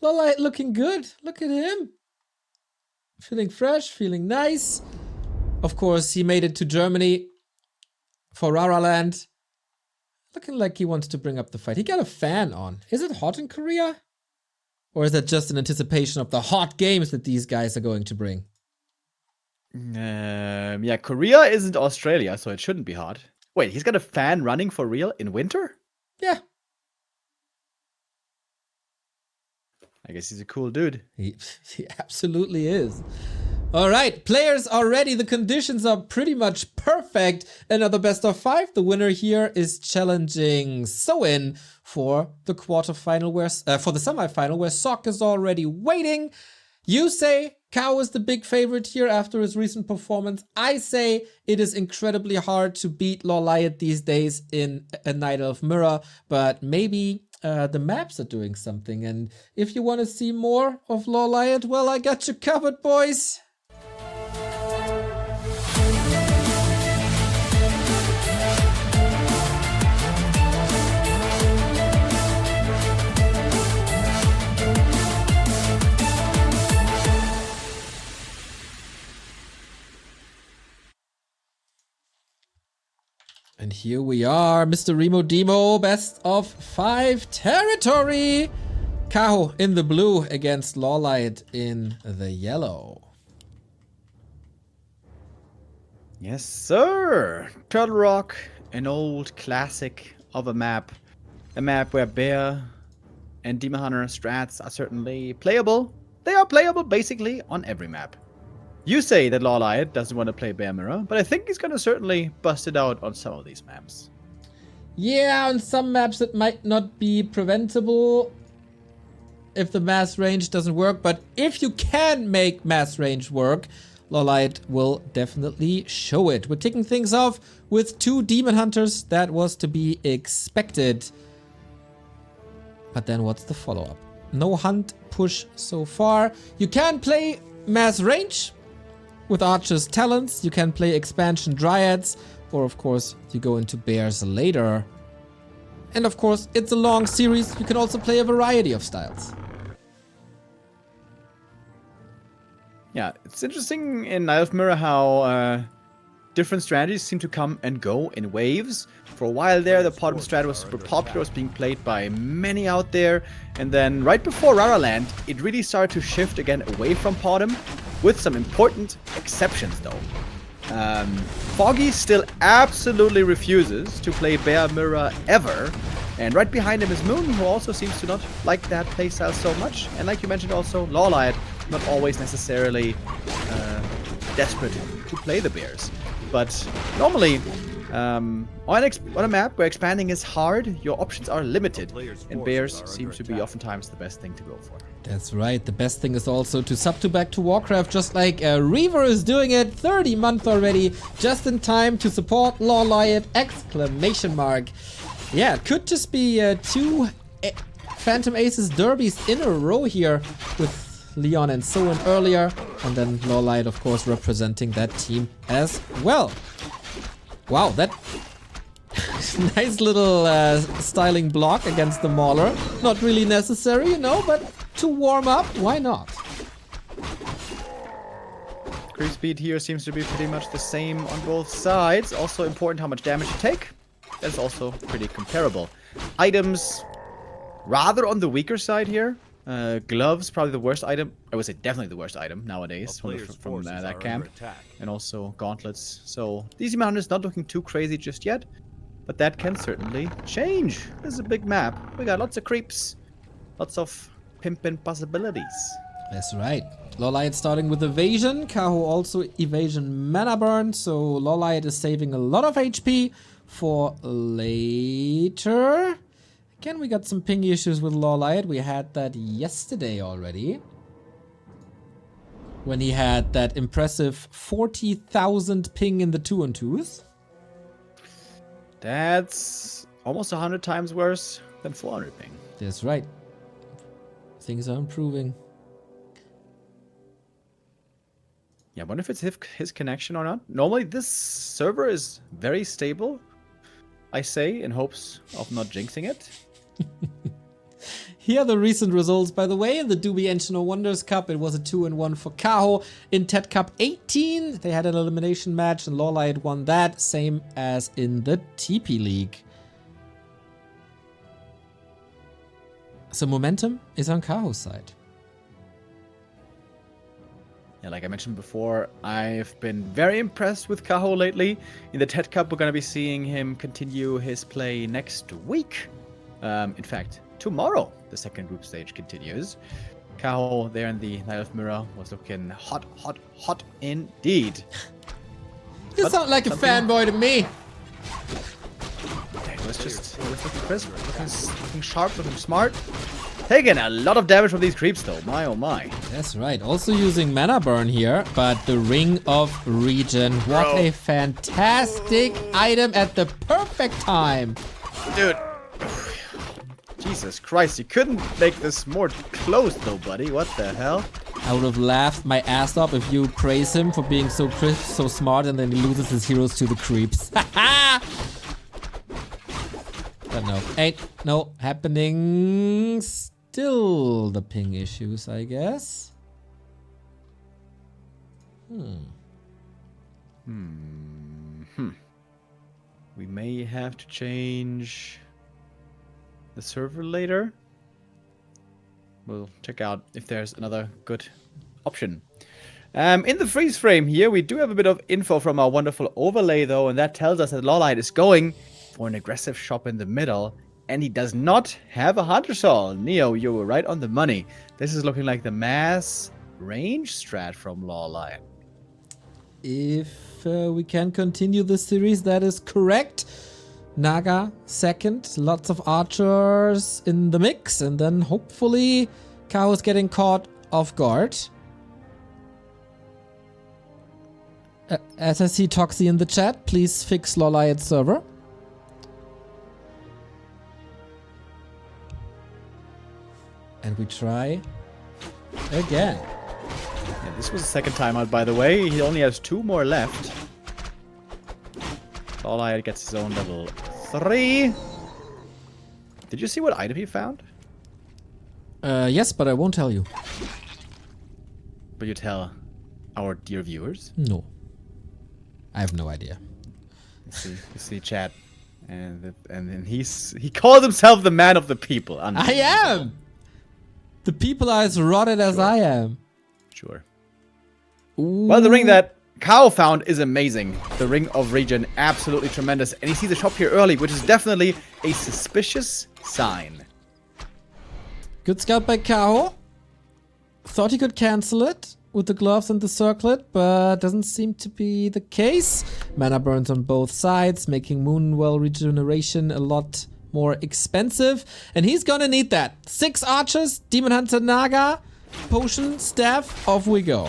LawLiet looking good. Look at him. Feeling fresh, feeling nice. Of course, he made it to Germany for Raraland. Looking like he wants to bring up the fight. He got a fan on. Is it hot in Korea? Or is that just an anticipation of the hot games that these guys are going to bring? Yeah, Korea isn't Australia, so it shouldn't be hot. Wait, he's got a fan running for real in winter? Yeah. I guess he's a cool dude. He absolutely is. All right, players are ready. The conditions are pretty much perfect. Another best of 5. The winner here is challenging Soin for the quarterfinal, for the semifinal, where Sok is already waiting. You say Kaho is the big favorite here after his recent performance. I say it is incredibly hard to beat LawLiet these days in a Night Elf Mirror, but maybe the maps are doing something. And if you want to see more of LawLiet, well, I got you covered, boys. And here we are, Mr. Remo Demo, best of 5 territory. Kaho in the blue against LawLiet in the yellow. Yes, sir. Turtle Rock, an old classic of a map. A map where Bear and Demon Hunter strats are certainly playable. They are playable basically on every map. You say that LawLiet doesn't want to play Bear Mirror, but I think he's going to certainly bust it out on some of these maps. Yeah, on some maps it might not be preventable if the mass range doesn't work, but if you can make mass range work, LawLiet will definitely show it. We're kicking things off with 2 Demon Hunters. That was to be expected. But then what's the follow-up? No hunt push so far. You can play mass range with Archer's talents. You can play expansion Dryads, or of course you go into Bears later. And of course it's a long series. You can also play a variety of styles. Yeah, it's interesting in Night Elf Mirror how different strategies seem to come and go in waves. For a while there, the Potom strat was super popular, was being played by many out there. And then right before Raraland, it really started to shift again away from Potom, with some important exceptions though. Foggy still absolutely refuses to play Bear Mirror ever. And right behind him is Moon, who also seems to not like that playstyle so much. And like you mentioned also, LawLiet, not always necessarily desperate to play the Bears. But normally, on a map where expanding is hard, your options are limited. And Bears seem to be oftentimes the best thing to go for. That's right. The best thing is also to sub to back to Warcraft, just like Reaver is doing it. 30 months already, just in time to support LawLiet! Exclamation mark. Yeah, it could just be 2 Phantom Aces derbies in a row here with Leon and Soin earlier, and then LawLiet, of course, representing that team as well. Wow, that nice little styling block against the Mauler. Not really necessary, you know, but to warm up, why not? Creep speed here seems to be pretty much the same on both sides. Also important how much damage you take. That's also pretty comparable. Items, rather on the weaker side here. Gloves, probably the worst item. I would say definitely the worst item nowadays from that camp. And also gauntlets. So these Demon is not looking too crazy just yet. But that can certainly change. This is a big map. We got lots of creeps. Lots of pimpin' possibilities. That's right. LawLiet starting with evasion. Kaho also evasion mana burn. So LawLiet is saving a lot of HP for later. Again, we got some ping issues with LawLiet. We had that yesterday already, when he had that impressive 40,000 ping in the 2-on-2s. That's almost 100 times worse than 400 ping. That's right. Things are improving. Yeah, I wonder if it's his connection or not. Normally this server is very stable, I say, in hopes of not jinxing it. Here are the recent results, by the way. In the Doobie Engine of Wonders Cup, it was a 2-1 for Kaho. In TED Cup 18, they had an elimination match, and LawLiet won that, same as in the TP League. So momentum is on Kaho's side. Yeah, like I mentioned before, I've been very impressed with Kaho lately. In the TED Cup, we're going to be seeing him continue his play next week. In fact, tomorrow, the second group stage continues. Kaho there in the Night of Mirror was looking hot, hot, hot indeed. You sound like a fanboy to me. It was looking crisp, looking sharp, looking smart. Taking a lot of damage from these creeps though, my oh my. That's right, also using mana burn here, but the Ring of Regen. What a fantastic item at the perfect time. Dude. Jesus Christ, you couldn't make this more close though, buddy. What the hell? I would have laughed my ass off if you praise him for being so crisp, so smart, and then he loses his heroes to the creeps. But no, ain't no happening. Still the ping issues, I guess. We may have to change the server later. We'll check out if there's another good option. In the freeze frame here, we do have a bit of info from our wonderful overlay though, and that tells us that LawLiet is going for an aggressive shop in the middle, and he does not have a Hunter Soul. Neo, you were right on the money. This is looking like the mass range strat from LawLiet. If we can continue the series, that is correct. Naga second, lots of archers in the mix, and then hopefully Kaho is getting caught off guard. As I see Toxie in the chat, please fix LawLiet's server. And we try again. Yeah, this was the second time out, by the way. He only has 2 more left. LawLiet gets his own level 3. Did you see what item he found? Yes, but I won't tell you. But you tell our dear viewers? No. I have no idea. You see chat. And then he calls himself the man of the people. I am! The people are as rotted as I am. Sure. Ooh. Well, the ring that Kaho found is amazing. The Ring of Regen, absolutely tremendous. And he sees the shop here early, which is definitely a suspicious sign. Good scout by Kaho. Thought he could cancel it with the gloves and the circlet, but doesn't seem to be the case. Mana burns on both sides, making Moonwell regeneration a lot more expensive. And he's gonna need that. 6 archers, Demon Hunter Naga, potion, staff, off we go.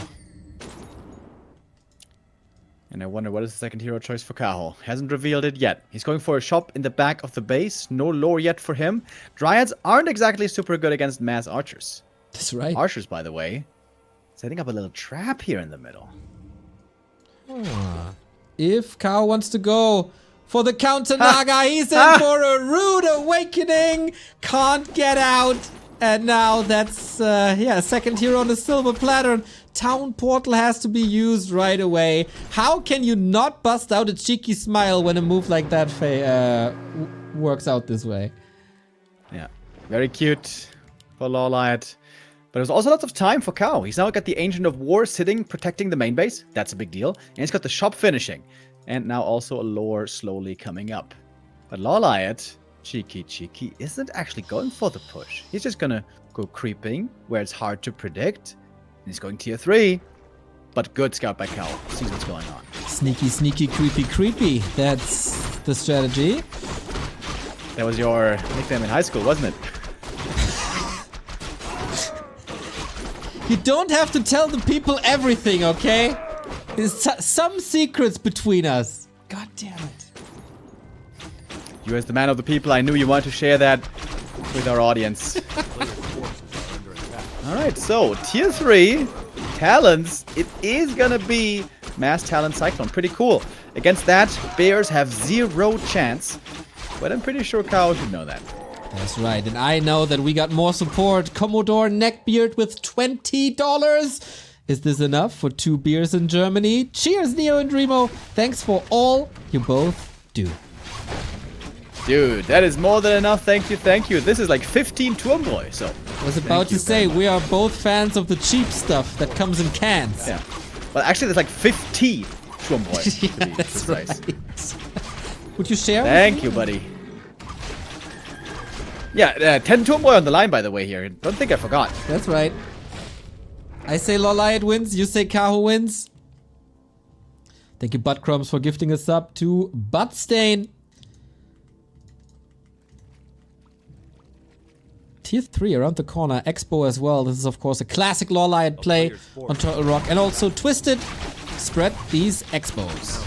And I wonder what is the second hero choice for Kaho. Hasn't revealed it yet. He's going for a shop in the back of the base. No lore yet for him. Dryads aren't exactly super good against mass archers. That's right. Archers, by the way, setting up a little trap here in the middle. If Kaho wants to go for the counter Naga, he's in for a rude awakening. Can't get out. And now that's, second hero on the silver platter. Town portal has to be used right away. How can you not bust out a cheeky smile when a move like that works out this way? Yeah, very cute for LawLiet. But there's also lots of time for Kaho. He's now got the Ancient of War sitting, protecting the main base. That's a big deal. And he's got the shop finishing. And now also a lore slowly coming up. But LawLiet, cheeky, isn't actually going for the push. He's just gonna go creeping where it's hard to predict. And he's going tier 3. But good scout by Kaho. Sees what's going on. Sneaky, creepy. That's the strategy. That was your nickname in high school, wasn't it? You don't have to tell the people everything, okay? There's some secrets between us. God damn it. You as the man of the people, I knew you wanted to share that with our audience. Alright, so tier 3 talents. It is gonna be Mass Talent Cyclone. Pretty cool. Against that, bears have 0 chance. But I'm pretty sure Kaho should know that. That's right, and I know that we got more support. Commodore Neckbeard with $20. Is this enough for 2 beers in Germany? Cheers, Neo and Remo. Thanks for all you both do. Dude, that is more than enough. Thank you, thank you. This is like 15 Turmboy, so. I was about to say, we are both fans of the cheap stuff that comes in cans. Yeah. Well, actually, there's like 50 Turmboy. Yeah, that's right. Would you share? Thank you, buddy. Yeah, 10 Turmboy on the line, by the way, here. Don't think I forgot. That's right. I say LawLiet wins, you say Kaho wins. Thank you, Buttcrumbs, for gifting a sub to Buttstain. Tier 3 around the corner, Expo as well. This is of course a classic LawLiet play on Turtle Rock. And also Twisted, spread these Expos.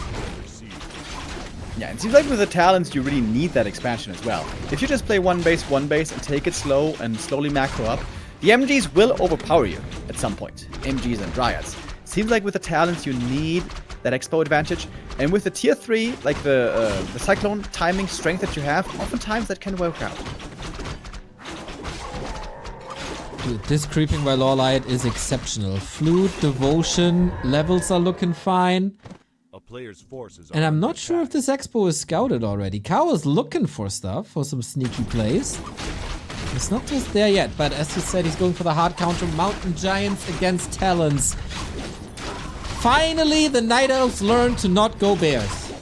Yeah, it seems like with the talents you really need that expansion as well. If you just play one base, and take it slow and slowly macro up, the MGs will overpower you at some point. MGs and Dryads. Seems like with the talents you need that Expo advantage. And with the tier 3, like the Cyclone timing strength that you have, oftentimes that can work out. Dude, this creeping by LawLiet is exceptional. Flute, Devotion, levels are looking fine. A player's forces And I'm not sure if this Expo is scouted already. Kaho is looking for stuff, for some sneaky plays. It's not just there yet, but as you said, he's going for the hard counter. Mountain Giants against Talons. Finally, the Night Elves learn to not go bears.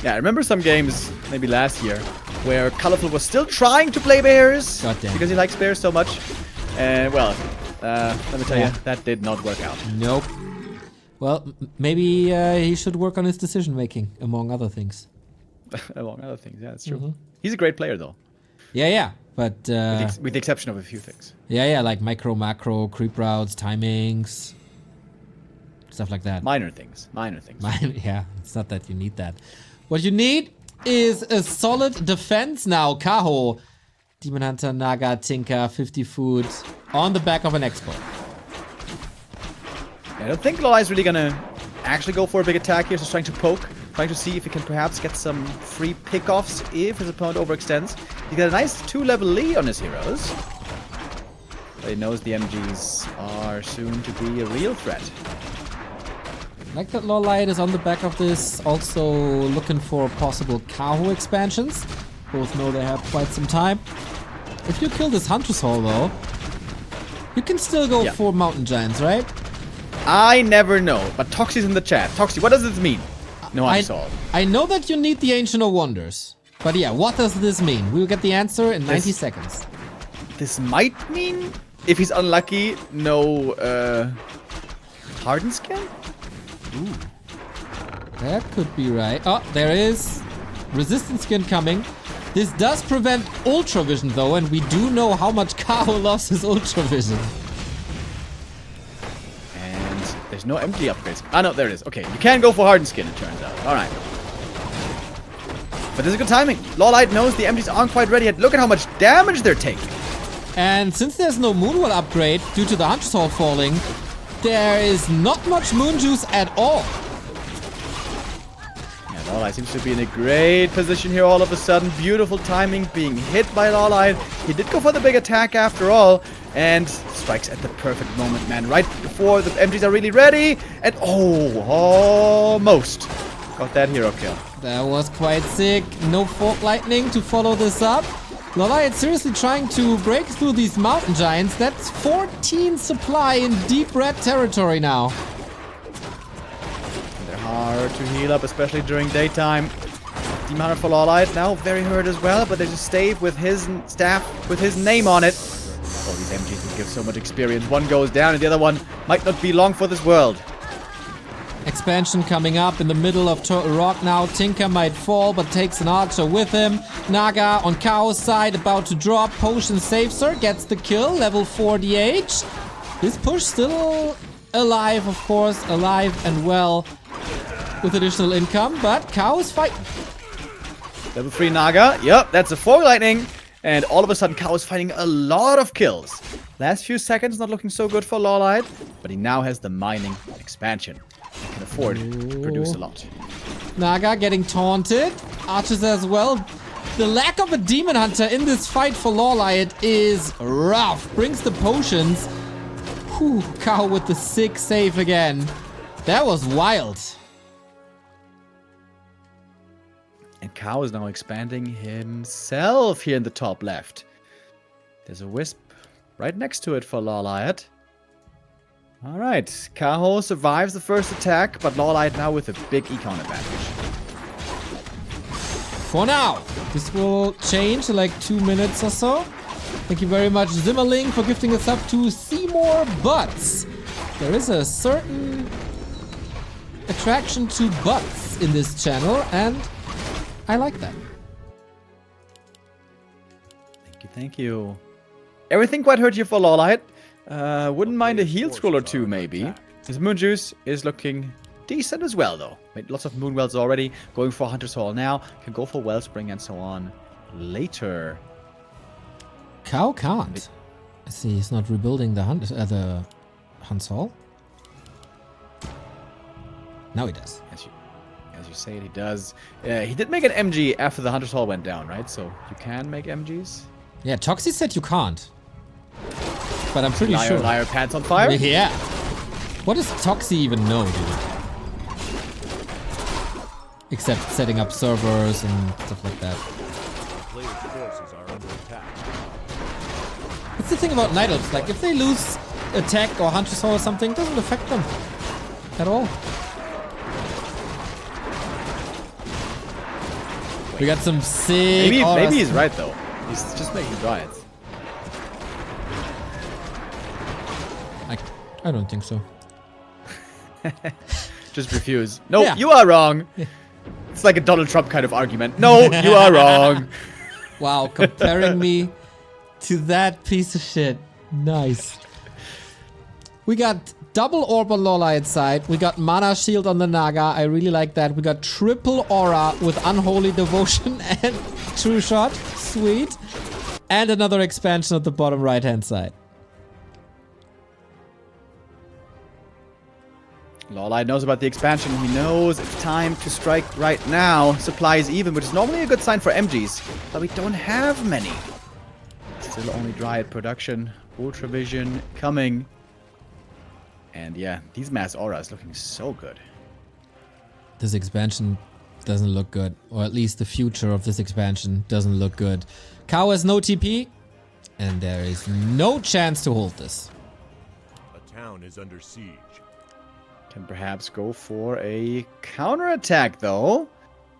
Yeah, I remember some games, maybe last year, where Colorful was still trying to play bears because he likes bears so much. And, well, let me tell you, that did not work out. Nope. Well, maybe he should work on his decision making, among other things. Among other things, yeah, that's true. He's a great player, though. Yeah, but... with the exception of a few things. Yeah, like micro, macro, creep routes, timings, stuff like that. Minor things. Yeah, it's not that you need that. What you need is a solid defense now. Kaho, Demon Hunter, Naga, Tinker, 50 food on the back of an Expo. I don't think LawLiet is really gonna actually go for a big attack here. He's just trying to poke, trying to see if he can perhaps get some free pickoffs if his opponent overextends. He got a nice 2-level lead on his heroes. But he knows the MGs are soon to be a real threat. Like that LawLiet is on the back of this, also looking for possible Kaho expansions. Both know they have quite some time. If you kill this Hunter's Hall though, you can still go for Mountain Giants, right? I never know, but Toxie's in the chat. Toxie, what does this mean? No, I know that you need the Ancient of Wonders. But yeah, what does this mean? We'll get the answer in 90 seconds. This might mean, if he's unlucky, no Hardened Skin? Ooh. That could be right. Oh, there is Resistance Skin coming. This does prevent Ultra Vision though, and we do know how much Kaho loves his Ultra Vision. And there's no MG upgrades. Ah, no, there it is. Okay, you can go for Hardened Skin, it turns out. Alright. But this is good timing. LawLiet knows the MGs aren't quite ready yet. Look at how much damage they're taking. And since there's no Moonwell upgrade due to the Hunter's Hall falling, there is not much Moon Juice at all. Yeah, LawLiet seems to be in a great position here all of a sudden. Beautiful timing, being hit by LawLiet. He did go for the big attack after all, and strikes at the perfect moment, man. Right before the MGs are really ready, and almost got that hero kill. That was quite sick. No Fork Lightning to follow this up. LawLiet seriously trying to break through these Mountain Giants. That's 14 supply in deep red territory now. They're hard to heal up, especially during daytime. Demon Hunter for LawLiet now very hurt as well, but they just stay with his staff, with his name on it. Oh, these MGs will give so much experience. One goes down and the other one might not be long for this world. Expansion coming up in the middle of Turtle Rock now. Tinker might fall, but takes an archer with him. Naga on Kaho's side, about to drop. Potion saves her, gets the kill. Level 4 DH. This push still alive, of course. Alive and well with additional income, but Kaho's fighting. Level 3 Naga. Yep, that's a 4 lightning. And all of a sudden, Kaho's fighting a lot of kills. Last few seconds not looking so good for LawLiet, but he now has the mining expansion. He can afford to produce a lot. Naga getting taunted. Archers as well. The lack of a Demon Hunter in this fight for LawLiet is rough. Brings the potions. Whew, Kaho with the sick save again. That was wild. And Kaho is now expanding himself here in the top left. There's a wisp right next to it for LawLiet. Alright, Kaho survives the first attack, but LawLiet now with a big econ advantage. For now, this will change in like 2 minutes or so. Thank you very much, Zimmerling, for gifting us up to Seymour Butts. There is a certain attraction to butts in this channel, and I like that. Thank you. Everything quite hurt here for LawLiet. Wouldn't mind a heal scroll or two, maybe. His Moon Juice is looking decent as well, though. Made lots of Moonwells already. Going for Hunter's Hall now. Can go for Wellspring and so on later. Kaho can't. I see he's not rebuilding the Hunt's Hall. Now he does. As you say it, he does. He did make an MG after the Hunter's Hall went down, right? So you can make MGs. Yeah, Toxie said you can't. But I'm pretty sure. Liar, pants on fire? Yeah. What does Toxie even know, dude? Except setting up servers and stuff like that. Players' forces are under attack. That's the thing about Night Elves. Like, if they lose attack or Hunter's Hall or something, it doesn't affect them at all. We got some sick. Maybe he's right though. He's just making dryads. I don't think so. Just refuse. No, Yeah. you are wrong. Yeah. It's like a Donald Trump kind of argument. No, you are wrong. Wow, comparing me to that piece of shit. Nice. We got double orb on LawLiet side. We got mana shield on the Naga. I really like that. We got triple aura with unholy devotion and true shot. Sweet. And another expansion at the bottom right hand side. LawLiet knows about the expansion. He knows it's time to strike right now. Supply is even, which is normally a good sign for MGs, but we don't have many. Still only Dryad production. Ultra Vision coming. And yeah, these mass auras looking so good. This expansion doesn't look good. Or at least the future of this expansion doesn't look good. Kaho has no TP. And there is no chance to hold this. A town is under siege. Can perhaps go for a counterattack though.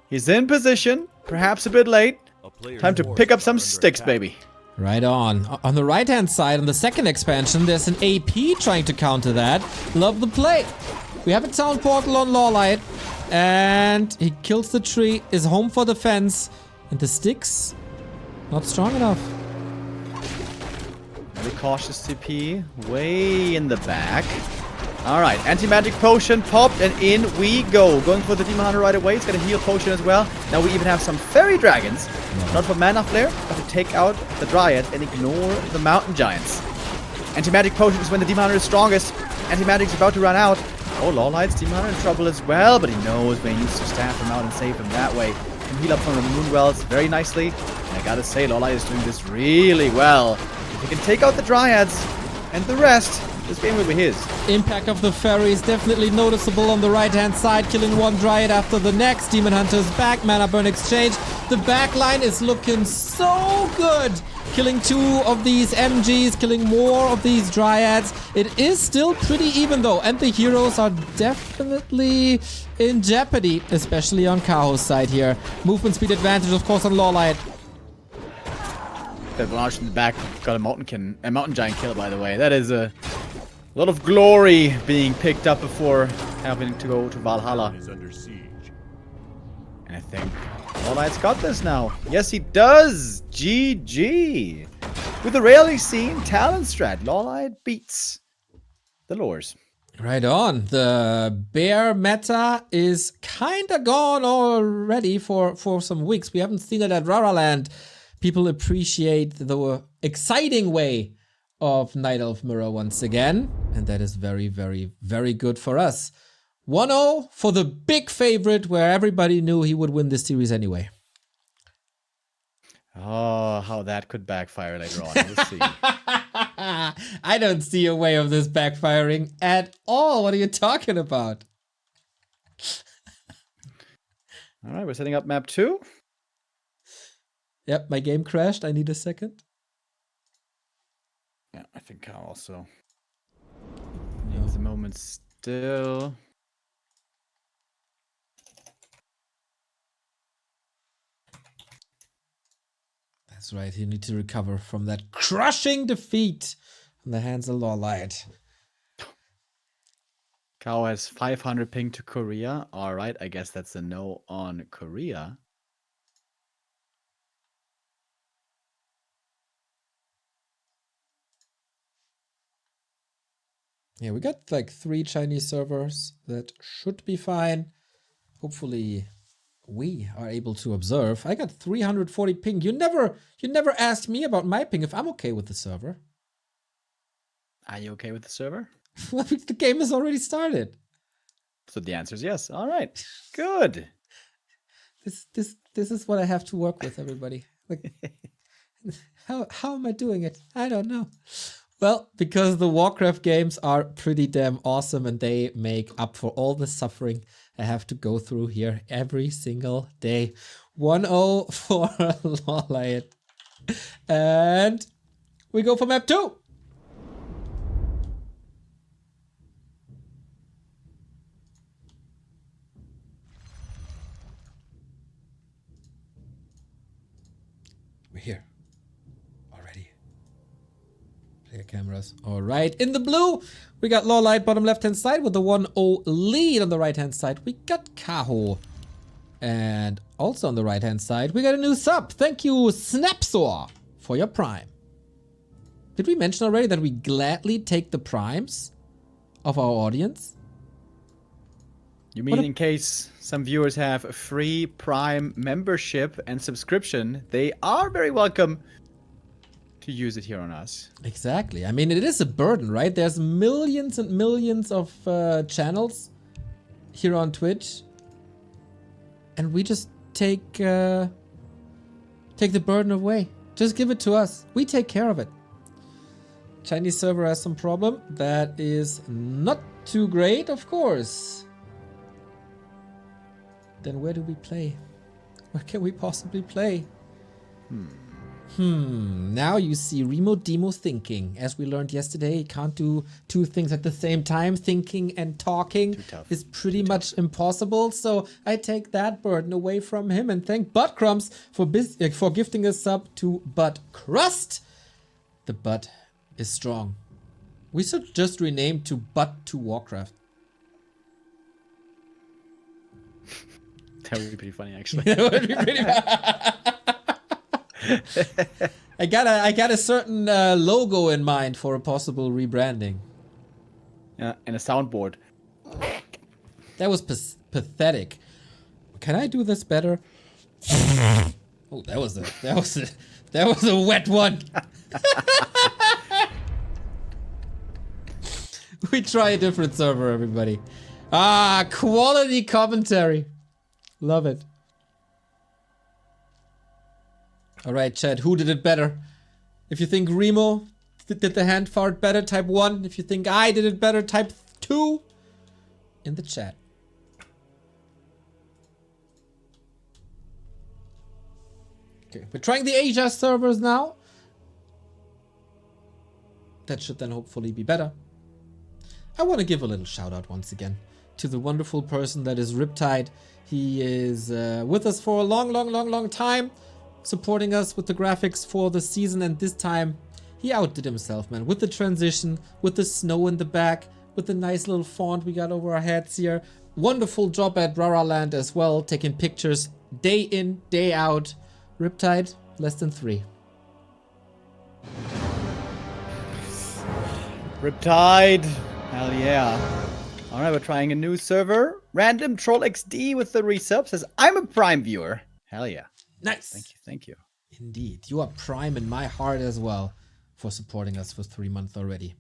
He's in position. Perhaps a bit late. Time to pick up some sticks, baby. Right on. On the right-hand side, on the second expansion, there's an AP trying to counter that. Love the play. We have a town portal on LawLiet. And he kills the tree, is home for the fence. And the sticks, not strong enough. Very cautious TP. Way in the back. Alright, anti-magic potion popped and in we go. Going for the Demon Hunter right away. He's got a heal potion as well. Now we even have some fairy dragons. Not for mana flare, but to take out the Dryad and ignore the mountain giants. Anti-magic potion is when the Demon Hunter is strongest. Anti-magic is about to run out. Oh, LawLiet's Demon Hunter in trouble as well, but he knows when he needs to stamp him out and save him that way. Can heal up from the Moonwells very nicely. And I gotta say, LawLiet is doing this really well. If he can take out the Dryads and the rest, this game will be his. Impact of the fairy is definitely noticeable on the right-hand side, killing one Dryad after the next. Demon Hunter's back, mana burn exchange. The back line is looking so good. Killing 2 of these MGs, killing more of these Dryads. It is still pretty even though, and the heroes are definitely in jeopardy, especially on Kaho's side here. Movement speed advantage, of course, on LawLiet. That Blanche in the back got a mountain giant kill, by the way. That is a lot of glory being picked up before having to go to Valhalla. Is under siege. And I think LawLiet's got this now. Yes, he does. GG. With the rarely seen talent strat, LawLiet beats the lures. Right on. The bear meta is kinda gone already for some weeks. We haven't seen it at Raraland. People appreciate the exciting way of Night Elf Mirror once again. And that is very, very, very good for us. 1-0 for the big favorite where everybody knew he would win this series anyway. Oh, how that could backfire later on. We'll see. I don't see a way of this backfiring at all. What are you talking about? All right, we're setting up map 2. Yep, my game crashed. I need a second. Yeah, I think Kaho also needs a moment still. That's right. You need to recover from that crushing defeat in the hands of LawLiet. Kaho has 500 ping to Korea. All right, I guess that's a no on Korea. Yeah, we got like 3 Chinese servers. That should be fine. Hopefully we are able to observe. I got 340 ping. You never asked me about my ping if I'm okay with the server. Are you okay with the server? Well, the game has already started. So the answer is yes. All right, good. This is what I have to work with, everybody. Like, how am I doing it? I don't know. Well, because the Warcraft games are pretty damn awesome and they make up for all the suffering I have to go through here every single day. 1-0 for LawLiet. And we go for map 2. We're here already. Player cameras. All right. In the blue, we got LawLiet bottom left-hand side with the 1-0 lead. On the right-hand side, we got Kaho. And also on the right-hand side, we got a new sub. Thank you, Snapsaw, for your prime. Did we mention already that we gladly take the primes of our audience? You mean in case some viewers have a free Prime membership and subscription, they are very welcome to use it here on us. Exactly. I mean, it is a burden, right? There's millions and millions of channels here on Twitch. And we just take the burden away. Just give it to us. We take care of it. Chinese server has some problem. That is not too great, of course. Then where do we play? Where can we possibly play? Now you see Remo Demo thinking. As we learned yesterday, he can't do 2 things at the same time. Thinking and talking is pretty much impossible. So I take that burden away from him and thank Butt Crumbs for gifting a sub to Butt Crust. The butt is strong. We should just rename to Butt to Warcraft. That would be pretty funny, actually. That would be pretty I got a certain logo in mind for a possible rebranding. Yeah, and a soundboard. That was pathetic. Can I do this better? Oh, that was a wet one. We try a different server, everybody. Ah, quality commentary. Love it. All right, chat. Who did it better? If you think Remo did the hand fart better, type 1. If you think I did it better, type 2 in the chat. Okay, we're trying the Asia servers now. That should then hopefully be better. I want to give a little shout out once again to the wonderful person that is Riptide. He is with us for a long time, supporting us with the graphics for the season, and this time he outdid himself, man, with the transition, with the snow in the back, with the nice little font we got over our heads here. Wonderful job at Rara Land as well, taking pictures day in, day out. Riptide, less than 3. Riptide. Hell yeah. Alright, we're trying a new server. Random Troll XD with the resub says, I'm a Prime viewer. Hell yeah. Nice. Thank you. Indeed. You are Prime in my heart as well for supporting us for 3 months already.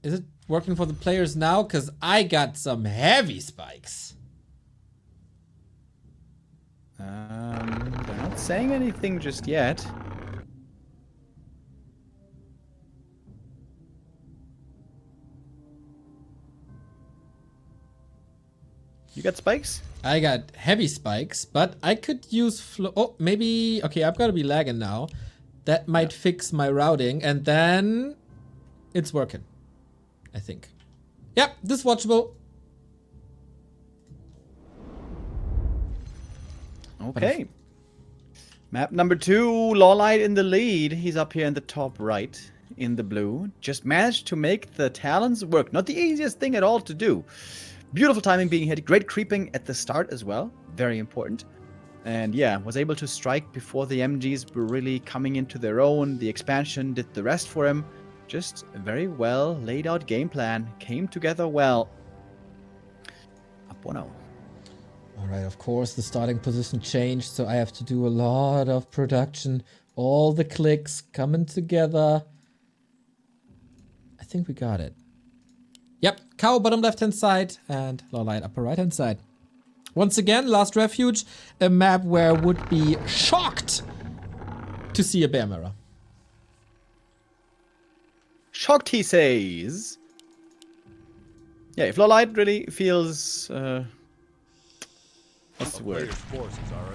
Is it working for the players now? Because I got some heavy spikes. They're not saying anything just yet. You got spikes? I got heavy spikes, but I could use oh, maybe... Okay, I've got to be lagging now. That might fix my routing, and then it's working, I think. Yep, this is watchable. Okay. Map number 2, LawLiet in the lead. He's up here in the top right, in the blue. Just managed to make the talons work. Not the easiest thing at all to do. Beautiful timing being hit. Great creeping at the start as well. Very important. And yeah, was able to strike before the MGs were really coming into their own. The expansion did the rest for him. Just a very well laid out game plan. Came together well. Up 1-0. Alright, of course the starting position changed, so I have to do a lot of production. All the clicks coming together. I think we got it. Yep, Kaho bottom left hand side and LawLiet upper right hand side. Once again, Last Refuge, a map where I would be shocked to see a bear mirror. Shocked, he says. Yeah, if LawLiet really feels what's the word?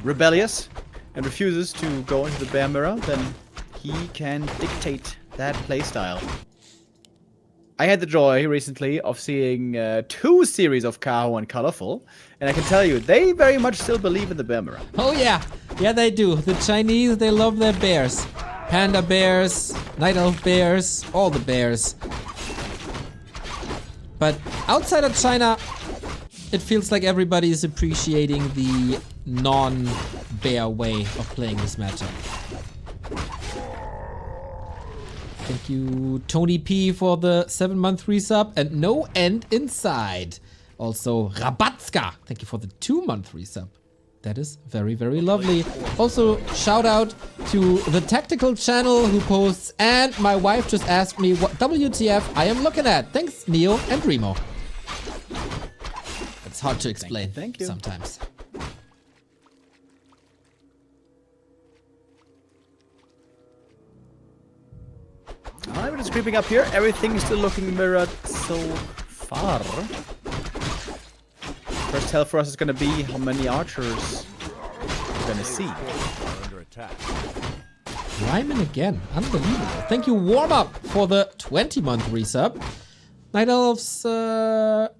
Rebellious and refuses to go into the bear mirror, then he can dictate that playstyle. I had the joy recently of seeing 2 series of Kaho and Colorful, and I can tell you, they very much still believe in the bear mirror. Oh yeah, yeah they do. The Chinese, they love their bears. Panda bears, night elf bears, all the bears. But outside of China, it feels like everybody is appreciating the non-bear way of playing this matchup. Thank you, Tony P, for the 7-month resub and no end inside. Also, Rabatska, thank you for the 2-month resub. That is very, very lovely. Also, shout out to the tactical channel who posts, and my wife just asked me what WTF I am looking at. Thanks, Neo and Remo. It's hard to explain thank you. Sometimes. Alright, we're just creeping up here. Everything is still looking mirrored so far. First tell for us is going to be how many archers we're going to see. Ryman again. Unbelievable. Thank you, Warm Up, for the 20-month resub. Night Elves are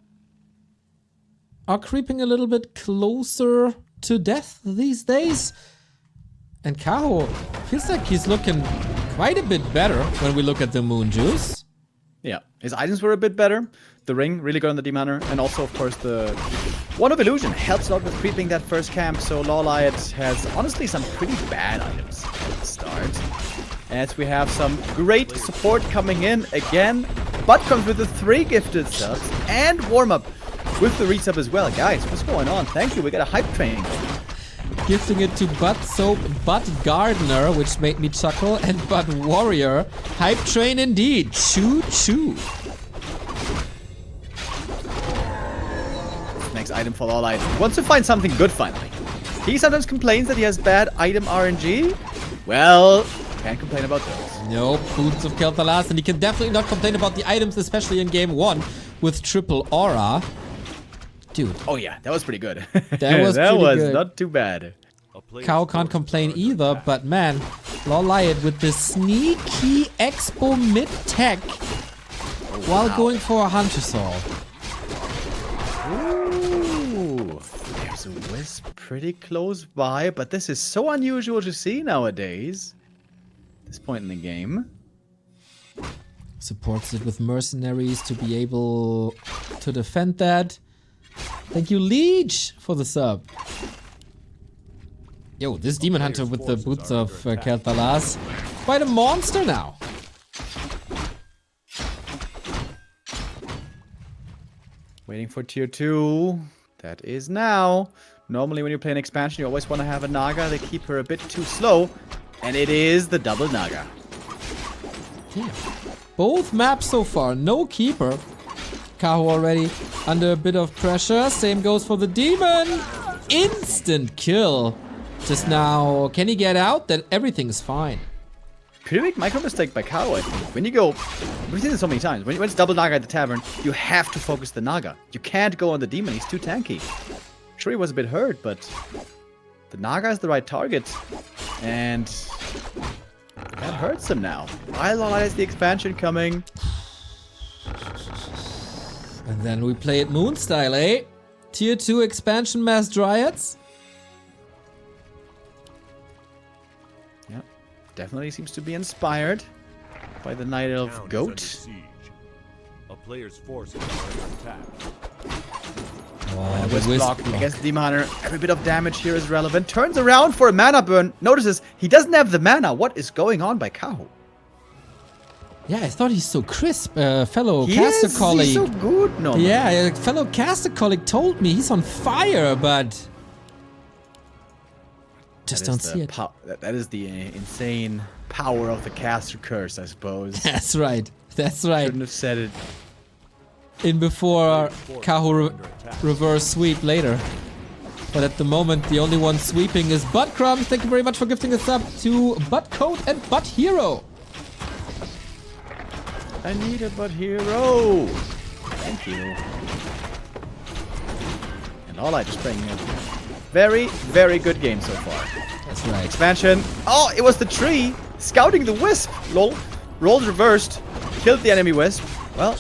creeping a little bit closer to death these days. And Kaho feels like he's looking quite a bit better when we look at the Moon Juice. Yeah, his items were a bit better. The ring really good on the Demon Hunter, and also, of course, the Wand of Illusion helps a lot with creeping that first camp. So LawLiet has honestly some pretty bad items at the start. As we have some great support coming in again. Butt comes with the 3 gifted subs and Warm Up with the resub as well. Guys, what's going on? Thank you. We got a hype train. Gifting it to Butt Soap, Butt Gardener, which made me chuckle, and Butt Warrior. Hype train indeed. Choo choo. Next item for LawLiet. Wants to find something good finally. He sometimes complains that he has bad item RNG. Well, can't complain about those. Nope, Boots of Kel'Thalas, and he can definitely not complain about the items, especially in game 1 with triple aura. Dude. Oh yeah, that was pretty good. That was good. Not too bad. Kaho can't complain either, but man, LawLiet with the sneaky expo mid-tech while going for a Hunter Saw. Ooh, there's a Wisp pretty close by, but this is so unusual to see nowadays. At this point in the game. Supports it with mercenaries to be able to defend that. Thank you, Leech, for the sub. Yo, this Demon Hunter with the Boots of Kel'Thalas. Quite a monster now. Waiting for tier 2. That is now. Normally when you play an expansion, you always want to have a Naga. They keep her a bit too slow. And it is the double Naga. Yeah. Both maps so far, no keeper. Kaho already under a bit of pressure. Same goes for the demon. Instant kill Just now, can he get out? Then everything's fine. Pretty big micro mistake by Kaho, I think. When you go, we've seen this so many times. When it's double Naga at the tavern, you have to focus the Naga. You can't go on the demon, he's too tanky. Sure, he was a bit hurt, but the Naga is the right target. And that hurts him now. LawLiet has the expansion coming. And then we play it Moon style, eh? Tier 2 expansion mass dryads. Yeah, definitely seems to be inspired by the Night Elf Town is Goat. under siege. A player's forces are under attack. Oh, Wisp block against the Demon Hunter. Every bit of damage here is relevant. Turns around for a mana burn. Notices he doesn't have the mana. What is going on by Kaho? Yeah, I thought he's so crisp. Fellow caster colleague. He's so good. No. Yeah, a fellow caster colleague told me he's on fire, but just don't see it. That is the insane power of the caster curse, I suppose. That's right. That's right. Shouldn't have said it. In before Kaho reverse sweep later. But at the moment, the only one sweeping is Buttcrumbs. Thank you very much for gifting us up to Buttcoat and Butt Hero. I need a Butt Hero. Thank you. And LawLiet is playing a very, very good game so far. That's right. Expansion. Oh, it was the tree scouting the wisp. Lol. Rolled reversed. Killed the enemy wisp. Well,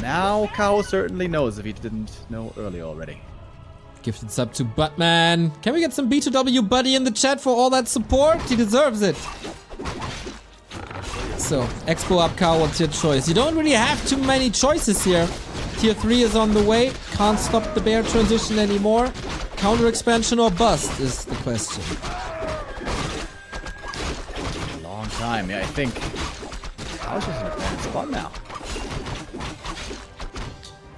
now Kaho certainly knows if he didn't know earlier already. Gifted sub to Buttman. Can we get some B2W buddy in the chat for all that support? He deserves it. So, Expo up, Kaho, what's your choice? You don't really have too many choices here. Tier 3 is on the way. Can't stop the bear transition anymore. Counter expansion or bust is the question. Long time, yeah, I think. Kaho's just in a bad spot now.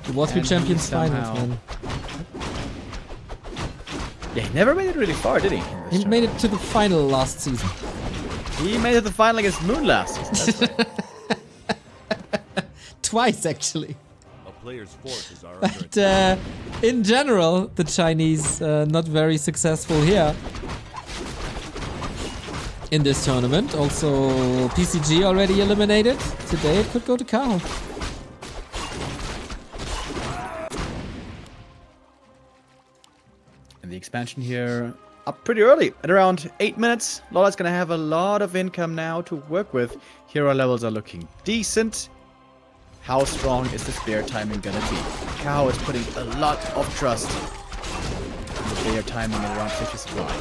The W3Champions finals, man. Yeah, he never made it really far, did he? He made it to the final last season. He made it to the final against Moon last season. That's right. Twice, actually. A player's forces are under But attack. in general, the Chinese not very successful here in this tournament. Also, PCG already eliminated. Today it could go to Kaho. And the expansion here up pretty early, at around 8 minutes. LawLiet's gonna have a lot of income now to work with. Hero levels are looking decent. How strong is the spear timing gonna be? Kaho is putting a lot of trust in the spear timing at around 50 supply.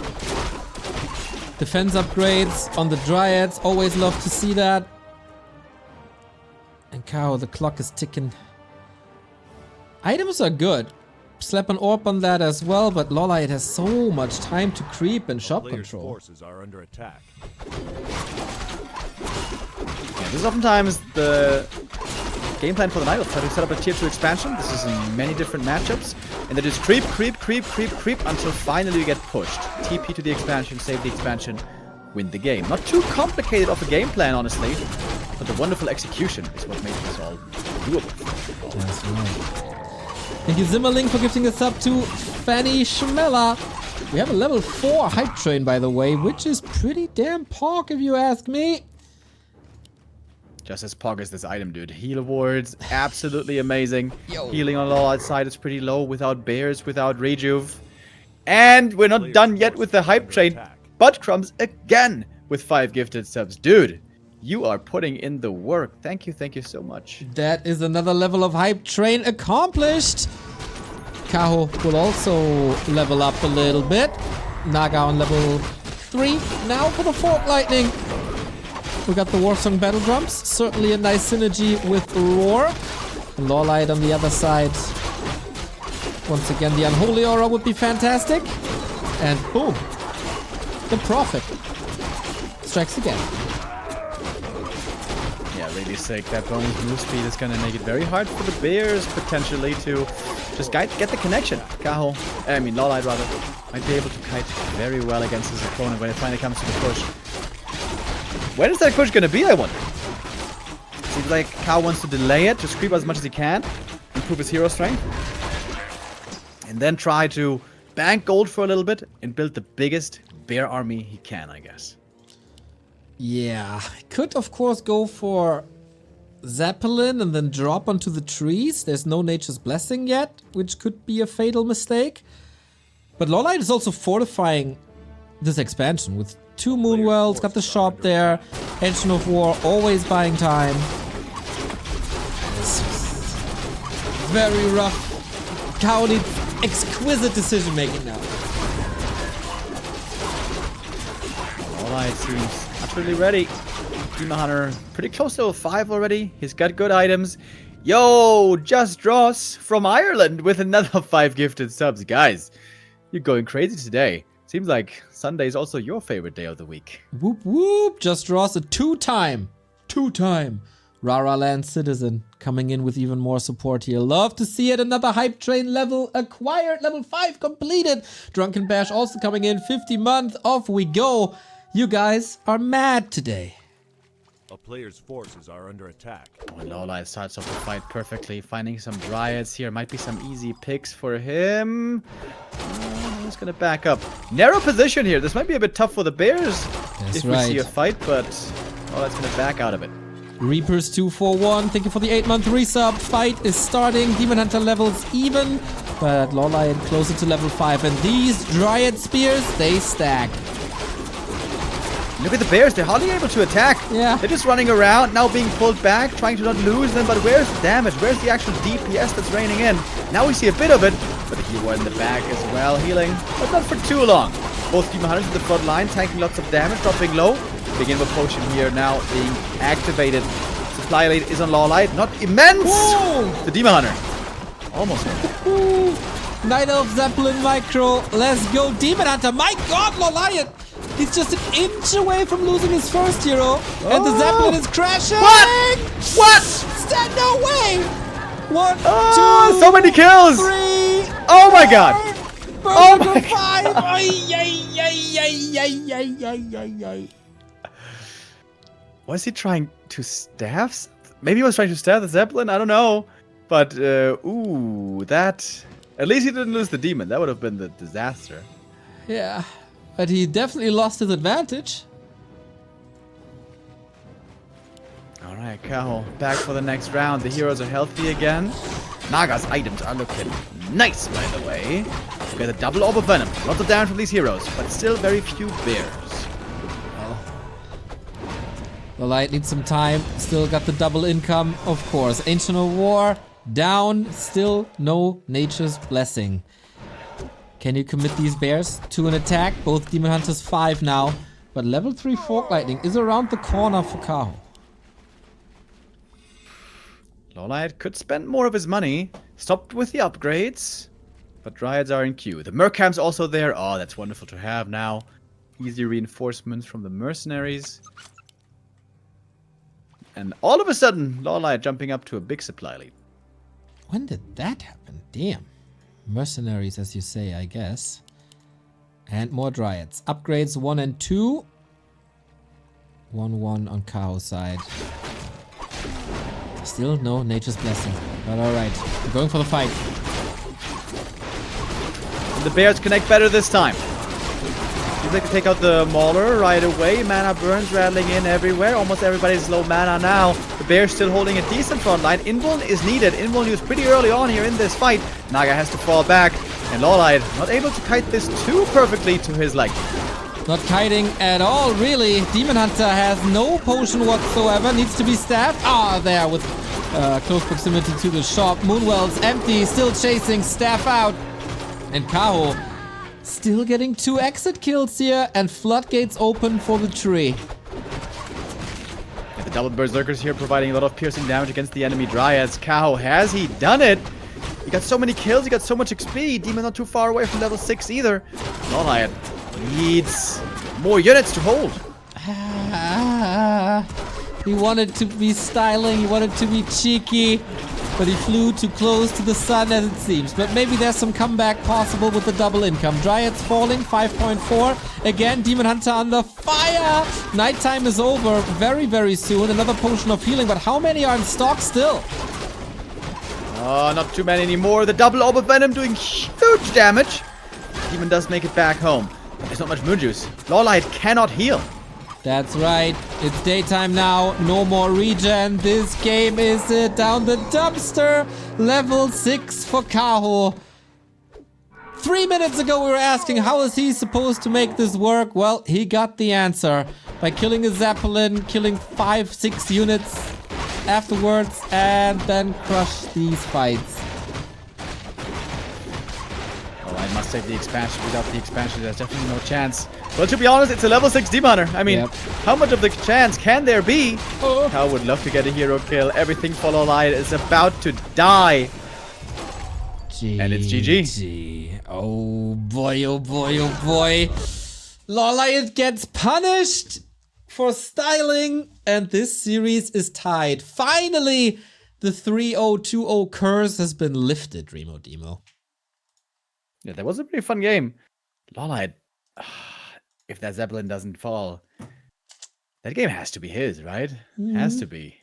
Defense upgrades on the Dryads. Always love to see that. And Kaho, the clock is ticking. Items are good. Slap an orb on that as well, but LawLiet has so much time to creep and shop Player's control. forces are under attack. Yeah, this is oftentimes the game plan for the Night Elf. Try to set up a tier 2 expansion. This is in many different matchups. And they just creep until finally you get pushed. TP to the expansion, save the expansion, win the game. Not too complicated of a game plan, honestly. But the wonderful execution is what makes this all doable. That's right. Thank you, Zimmerling, for gifting us up to Fanny Schmella. We have a level 4 hype train, by the way, which is pretty damn pog, if you ask me. Just as pog as this item, dude. Heal wards, absolutely amazing. Yo. Healing on LawLiet's side is pretty low without bears, without rejuve. And we're not done yet with the hype train. Buttcrumbs again with 5 gifted subs. Dude, you are putting in the work. Thank you so much. That is another level of hype train accomplished. Kaho will also level up a little bit. Naga on level 3 now for the Fork Lightning. We got the Warsong Battle Drums. Certainly a nice synergy with Roar. And LawLiet on the other side. Once again, the Unholy Aura would be fantastic. And boom. The Prophet strikes again. Yeah, really sick. That bonus move speed is gonna make it very hard for the bears potentially to just get the connection. LawLiet rather, might be able to kite very well against his opponent when it finally comes to the push. When is that push gonna be, I wonder? Seems like Kaho wants to delay it, just creep as much as he can, improve his hero strength, and then try to bank gold for a little bit and build the biggest bear army he can, I guess. Yeah, could of course go for Zeppelin and then drop onto the trees. There's no Nature's Blessing yet, which could be a fatal mistake. But LawLiet is also fortifying this expansion with 2 Moon Wells, got the shop there, Engine of War always buying time. Very rough. Kaho needs exquisite decision making now. LawLiet seems utterly ready. Demon Hunter pretty close to level 5 already. He's got good items. Yo, Just Dross from Ireland with another 5 gifted subs. Guys, you're going crazy today. Seems like Sunday is also your favorite day of the week. Whoop whoop. Just Ross, a two-time Rara Land citizen coming in with even more support here. Love to see it. Another hype train level acquired. Level 5 completed. Drunken Bash also coming in. 50 month. Off we go. You guys are mad today. A player's forces are under attack. Oh, LawLiet starts off the fight perfectly, finding some Dryads here. Might be some easy picks for him. He's gonna back up. Narrow position here. This might be a bit tough for the Bears if we see a fight, but LawLiet's gonna back out of it. Reapers 241. Thank you for the 8-month resub. Fight is starting. Demon Hunter levels even, but LawLiet closer to level 5. And these Dryad Spears, they stack. Look at the Bears, they're hardly able to attack. Yeah. They're just running around, now being pulled back, trying to not lose them, but where's the damage? Where's the actual DPS that's raining in? Now we see a bit of it, but the hero in the back as well, healing, but not for too long. Both Demon Hunters at the front line, tanking lots of damage, dropping low. Big Invo Potion here now being activated. Supply lead is on LawLiet, not immense! Whoa! The Demon Hunter. Almost. Night Elf Zeppelin Micro, let's go. Demon Hunter, my god, LawLiet! He's just an inch away from losing his first hero, and the Zeppelin is crashing! What? Stand no way! 1, 2, so many kills! 3, oh my god! Oh my 5! Ay. Was he trying to stab? Maybe he was trying to stab the Zeppelin? I don't know. But, ooh, that... At least he didn't lose the demon. That would have been the disaster. Yeah, but he definitely lost his advantage. Alright, Kaho, back for the next round. The heroes are healthy again. Naga's items are looking nice, by the way. We got a double orb of venom. Lots of damage from these heroes, but still very few bears. LawLiet needs some time. Still got the double income, of course. Ancient of War down. Still no Nature's Blessing. Can you commit these bears to an attack? Both Demon Hunters 5 now. But level 3 Fork Lightning is around the corner for Kaho. LawLiet could spend more of his money. Stopped with the upgrades. But Dryads are in queue. The Mercamp's also there. Oh, that's wonderful to have now. Easy reinforcements from the mercenaries. And all of a sudden, LawLiet jumping up to a big supply lead. When did that happen? Damn. Mercenaries, as you say, I guess. And more Dryads. Upgrades 1 and 2. 1-1 on Kaho's side. Still no Nature's Blessing. But alright. We're going for the fight. And the Bears connect better this time. Seems like to take out the Mauler right away. Mana burns rattling in everywhere. Almost everybody's low mana now. The Bears still holding a decent front line. Invuln is needed. Invuln used pretty early on here in this fight. Naga has to fall back. And LawLiet not able to kite this too perfectly to his liking. Not kiting at all, really. Demon Hunter has no potion whatsoever. Needs to be staffed. Ah, there with close proximity to the shop. Moonwell's empty. Still chasing. Staff out. And Kaho still getting 2 exit kills here. And floodgates open for the tree. And the double Berserkers here providing a lot of piercing damage against the enemy Dryads. Kaho, has he done it? He got so many kills. He got so much XP. Demon not too far away from level 6 either. LawLiet needs more units to hold. He wanted to be styling, he wanted to be cheeky, but he flew too close to the sun as it seems. But maybe there's some comeback possible with the double income. Dryads falling, 5.4. Again, Demon Hunter under fire. Nighttime is over very, very soon. Another potion of healing, but how many are in stock still? Oh, not too many anymore. The double orb of venom doing huge damage. Demon does make it back home. There's not much moon juice. LawLiet cannot heal. That's right. It's daytime now. No more regen. This game is down the dumpster. Level 6 for Kaho. 3 minutes ago we were asking how is he supposed to make this work? Well, he got the answer. By killing a Zeppelin, killing 5-6 units afterwards, and then crush these fights. Oh, I must take the expansion. Without the expansion, there's definitely no chance. Well, to be honest, it's a level 6 Demon Hunter. I mean, how much of the chance can there be? Oh. I would love to get a hero kill. Everything for LawLiet is about to die. And it's GG. Oh boy, oh boy, oh boy. LawLiet gets punished for styling, and this series is tied. Finally, the 3-0-2-0 curse has been lifted, Remo Demo. Yeah, that was a pretty fun game. LawLiet, if that Zeppelin doesn't fall, that game has to be his, right? Has to be.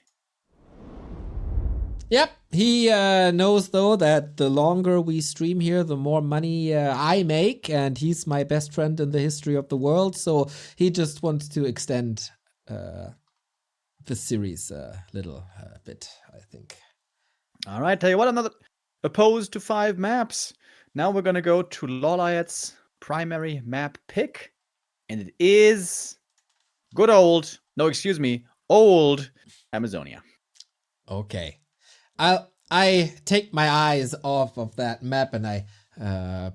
Yep, he knows though that the longer we stream here, the more money I make, and he's my best friend in the history of the world, so he just wants to extend the series a little bit, I think. All right, tell you what, another opposed to 5 maps. Now we're gonna go to LawLiet's primary map pick, and it is good old, no, excuse me, old Amazonia. Okay. I take my eyes off of that map and I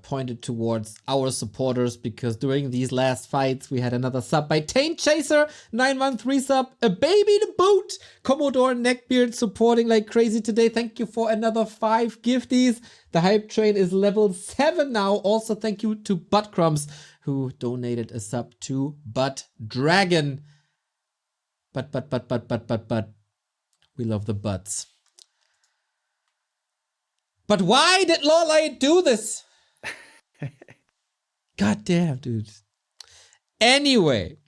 pointed towards our supporters, because during these last fights we had another sub by Taint Chaser, 913 sub, a baby to boot, Commodore Neckbeard supporting like crazy today. Thank you for another 5 gifties. The hype train is level 7 now. Also thank you to Buttcrumbs who donated a sub to Butt Dragon. But we love the butts. But why did LawLiet do this? God damn, dude. Anyway,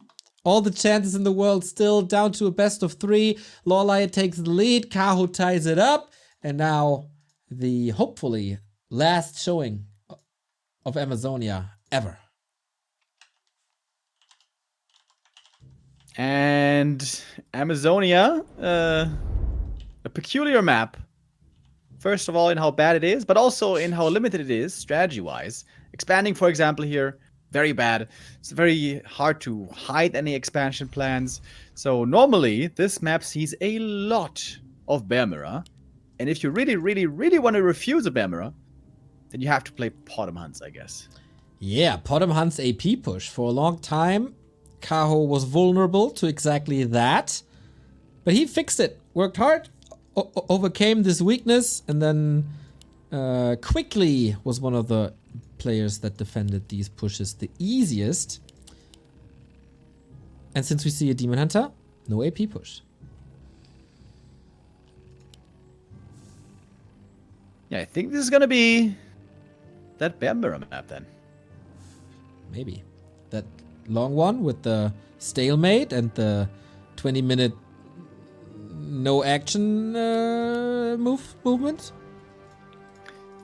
all the chances in the world still down to a best of 3. LawLiet takes the lead. Kaho ties it up. And now the hopefully last showing of Amazonia ever. And Amazonia, a peculiar map. First of all, in how bad it is, but also in how limited it is, strategy-wise. Expanding, for example, here, very bad. It's very hard to hide any expansion plans. So normally, this map sees a lot of Bear Mirror. And if you really, really, really want to refuse a Bear Mirror, then you have to play Potom Hunts, I guess. Yeah, Potom Hunt's AP push. For a long time, Kaho was vulnerable to exactly that. But he fixed it. Worked hard. Overcame this weakness, and then quickly was one of the players that defended these pushes the easiest. And since we see a Demon Hunter, no AP push. Yeah, I think this is gonna be that Bear Mirror map then. Maybe. That long one with the stalemate and the 20-minute no action movement.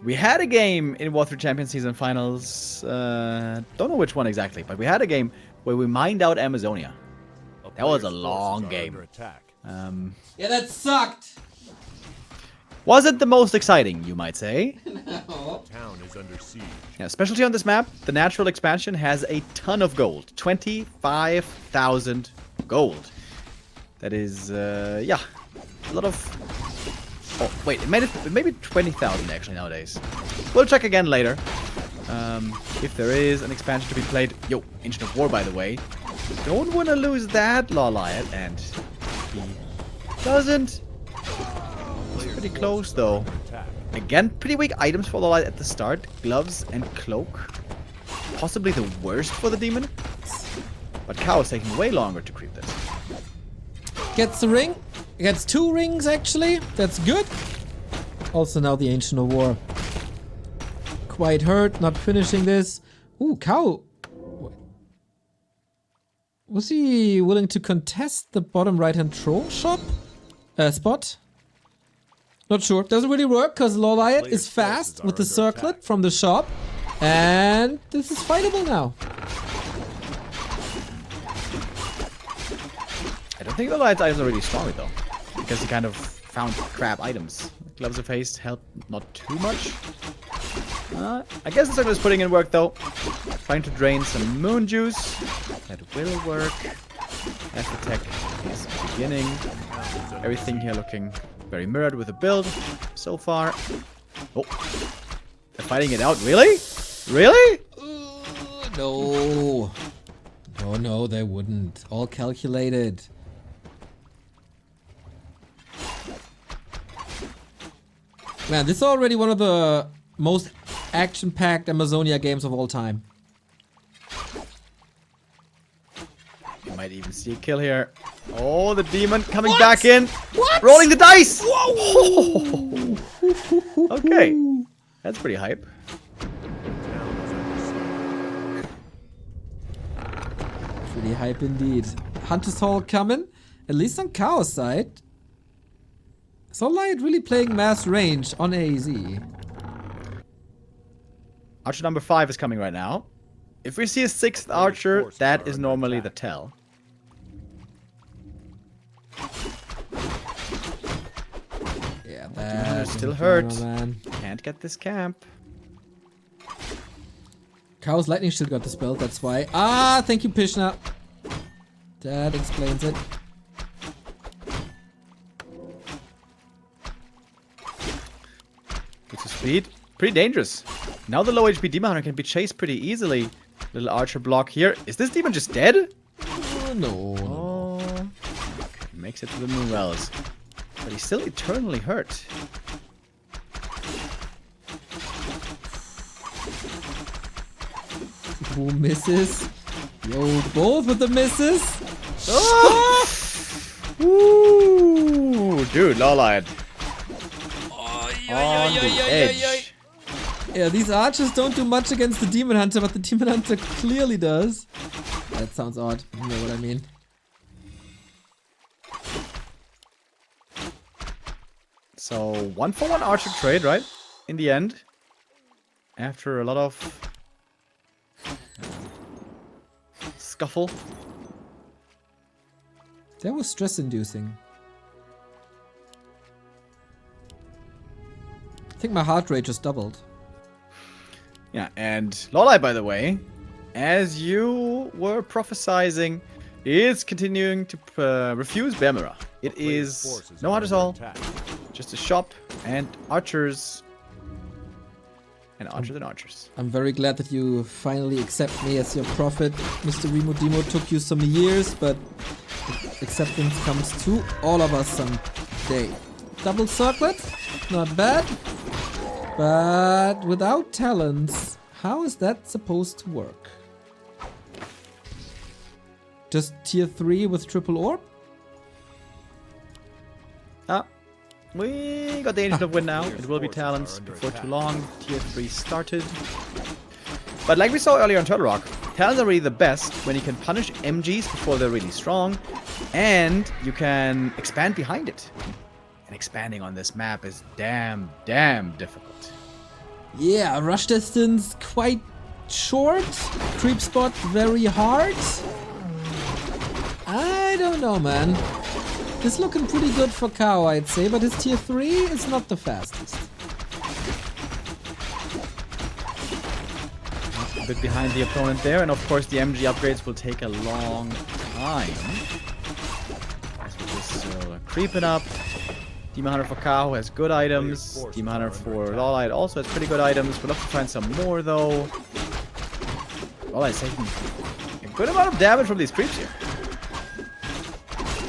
We had a game in Warcraft season finals. Don't know which one exactly, but we had a game where we mined out Amazonia. That was a long game. Yeah, that sucked. Wasn't the most exciting, you might say. No. Town is under siege. Yeah, specialty on this map, the natural expansion has a ton of gold. 25,000 gold. That is, yeah, a lot of... Oh, wait, it may be 20,000 actually nowadays. We'll check again later. If there is an expansion to be played. Yo, Ancient of War, by the way. Don't want to lose that, LawLiet, and he doesn't. He's pretty close, though. Again, pretty weak items for LawLiet at the start. Gloves and cloak. Possibly the worst for the demon. But Kaho is taking way longer to creep this. Gets the ring. Gets 2 rings, actually. That's good. Also now the Ancient of War. Quite hurt, not finishing this. Ooh, Kaho. Was he willing to contest the bottom right-hand troll spot? Not sure. Doesn't really work because LawLiet is fast with the circlet from the shop. And this is fightable now. I don't think LawLiet's items are really strong though, because he kind of found crap items. Gloves of Haste help not too much. I guess the circle is putting in work though. Trying to drain some moon juice. That will work. As the tech is beginning. Everything here looking very mirrored with the build so far. Oh, they're fighting it out. Really? Really? No. Oh no, they wouldn't. All calculated. Man, this is already one of the most action-packed Amazonia games of all time. You might even see a kill here. Oh, the demon coming What? back in. What? Rolling the dice. Whoa! Okay, that's pretty hype. Pretty hype indeed. Hunter's Hall coming, at least on Kaho's side. So LawLiet really playing mass range on AZ. Archer number 5 is coming right now. If we see a 6th archer, that is normally the tell. Yeah, Demon that Hunter's still hurt. Man. Can't get this camp. Kaho's lightning shield got dispelled, that's why. Ah, thank you, Pishna. That explains it. Good to speed. Pretty dangerous. Now the low HP Demon Hunter can be chased pretty easily. Little archer block here. Is this demon just dead? No. Oh. Okay, makes it to the Moonwells. But he's still eternally hurt. Who misses? Yo, both with the misses. Oh! Ooh, dude, LawLiet. On the edge. Yeah, these archers don't do much against the Demon Hunter, but the Demon Hunter clearly does. That sounds odd. You know what I mean. So, 1-for-1 archer trade, right? In the end. After a lot of scuffle. That was stress-inducing. I think my heart rate just doubled. Yeah, and LawLiet, by the way, as you were prophesizing, is continuing to refuse Bear Mirror. It is no Hunter's Hall, just a shop and archers. And archers and archers. I'm very glad that you finally accept me as your prophet. Mr. Remo Demo took you some years, but acceptance comes to all of us someday. Double circlet, not bad. But without talents, how is that supposed to work? Just tier 3 with triple orb? Ah, we got the Angel of Wind now. It will be talents before too long. Tier 3 started. But like we saw earlier on Turtle Rock, talents are really the best when you can punish MGs before they're really strong, and you can expand behind it. And expanding on this map is damn difficult. Yeah, rush distance quite short. Creep spot very hard. I don't know, man. It's looking pretty good for Kaho, I'd say, but his tier 3 is not the fastest. A bit behind the opponent there, and of course the MG upgrades will take a long time. As we're just creeping up. Demon Hunter for Kaho has good items. Demon Hunter for LawLiet also has pretty good items. We'll have to find some more though. LawLiet's taking a good amount of damage from these creeps here.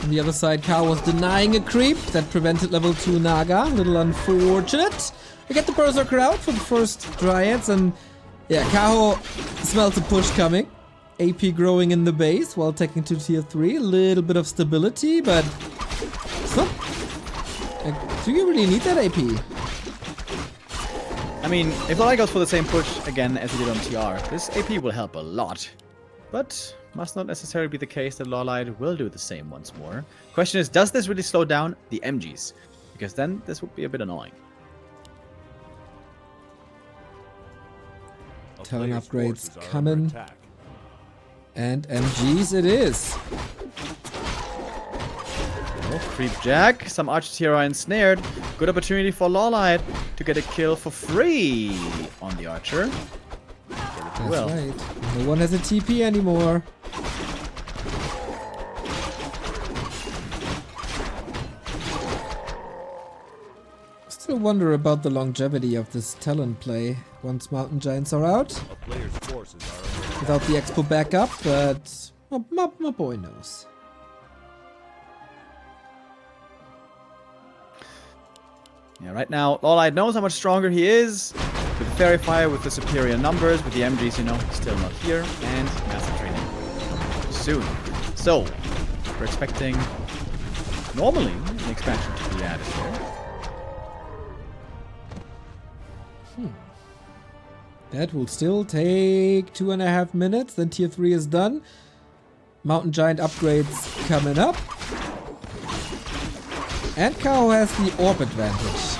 On the other side, Kaho was denying a creep that prevented level 2 Naga. A little unfortunate. We get the Berserker out for the first Dryads, and yeah, Kaho smells a push coming. AP growing in the base while taking to tier 3. A little bit of stability, but it's not. Do you really need that AP? I mean, if LawLiet goes for the same push again as he did on TR, this AP will help a lot. But must not necessarily be the case that LawLiet will do the same once more. Question is, does this really slow down the MGs? Because then this would be a bit annoying. Talent upgrades coming. And MGs it is. Creep Jack. Some archers here are ensnared. Good opportunity for LawLiet to get a kill for free on the archer. That's right. No one has a TP anymore. Still wonder about the longevity of this talent play once Mountain Giants are out. A player's forces are under Without the expo backup, but my boy knows. Yeah, right now, LawLiet knows how much stronger he is. With the Fairy Fire, with the superior numbers, with the MGs, you know, still not here. And massive training soon. So, we're expecting, normally, an expansion to be added here. That will still take 2.5 minutes, then tier 3 is done. Mountain Giant upgrades coming up. And Kaho has the orb advantage.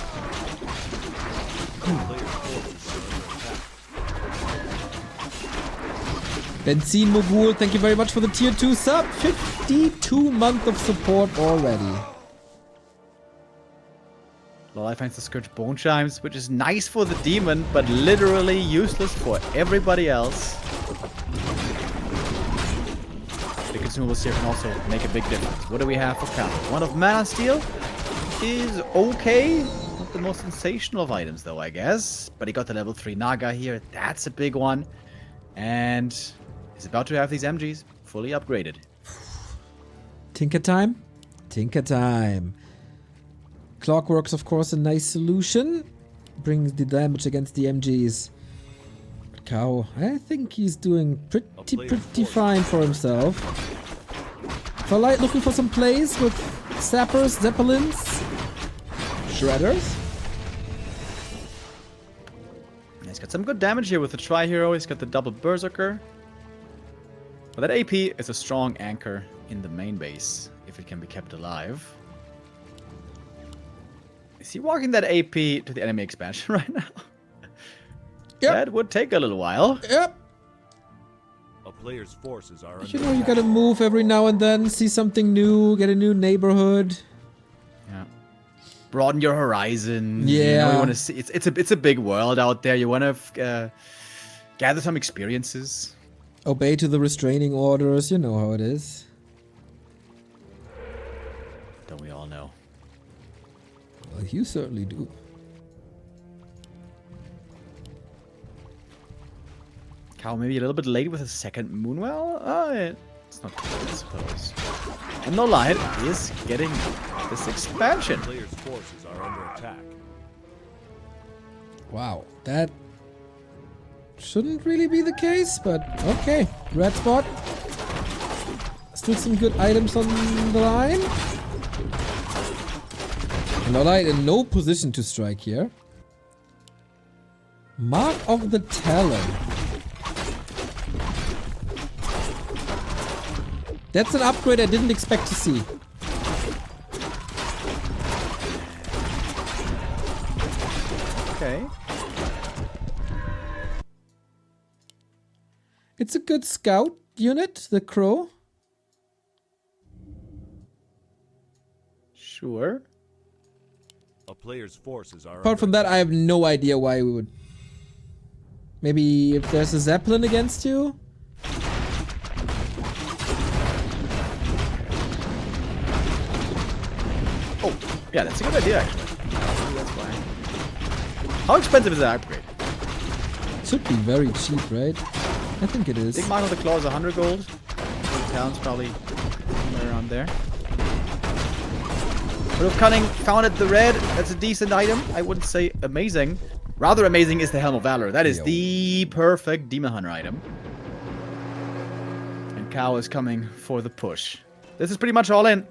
Benzine Mogul, thank you very much for the tier 2 sub. 52 months of support already. LawLiet finds the Scourge Bone Chimes, which is nice for the demon, but literally useless for everybody else. The consumables here can also make a big difference. What do we have for Kaho? One of Mana Steel is okay. Not the most sensational of items, though, I guess. But he got the level 3 Naga here. That's a big one. And he's about to have these MGs fully upgraded. Tinker time? Tinker time. Clockwork's of course a nice solution. Brings the damage against the MGs. But Kaho, I think he's doing pretty fine for himself. LawLiet looking for some plays with Sappers, Zeppelins, Shredders. He's got some good damage here with the Tri-Hero. He's got the double Berserker. But that AP is a strong anchor in the main base, if it can be kept alive. Is he walking that AP to the enemy expansion right now? Yep. That would take a little while. Yep. a player's forces are You under know, you gotta move every now and then, see something new, get a new neighborhood. Yeah. Broaden your horizon. Yeah. You know, you want to see. It's a big world out there. You want to gather some experiences. Obey to the restraining orders, you know how it is. Don't we all know? Well, you certainly do. Kaho maybe a little bit late with a second Moonwell? Oh, it's not too bad, I suppose. And LawLiet is getting this expansion. player's forces are under attack. Wow, that shouldn't really be the case, but okay. Red spot. Still some good items on the line. LawLiet in no position to strike here. Mark of the Talon. That's an upgrade I didn't expect to see. Okay. It's a good scout unit, the Crow. Sure. A player's forces are Apart from that, I have no idea why we would. Maybe if there's a Zeppelin against you? Oh, yeah, that's a good idea, actually. That's fine. How expensive is that upgrade? Should be very cheap, right? I think it is. Big Mark of the Claw is 100 gold. The town's probably somewhere around there. But of Cunning found it the red. That's a decent item. I wouldn't say amazing. Rather amazing is the Helm of Valor. That is the perfect Demon Hunter item. And Kaho is coming for the push. This is pretty much all in.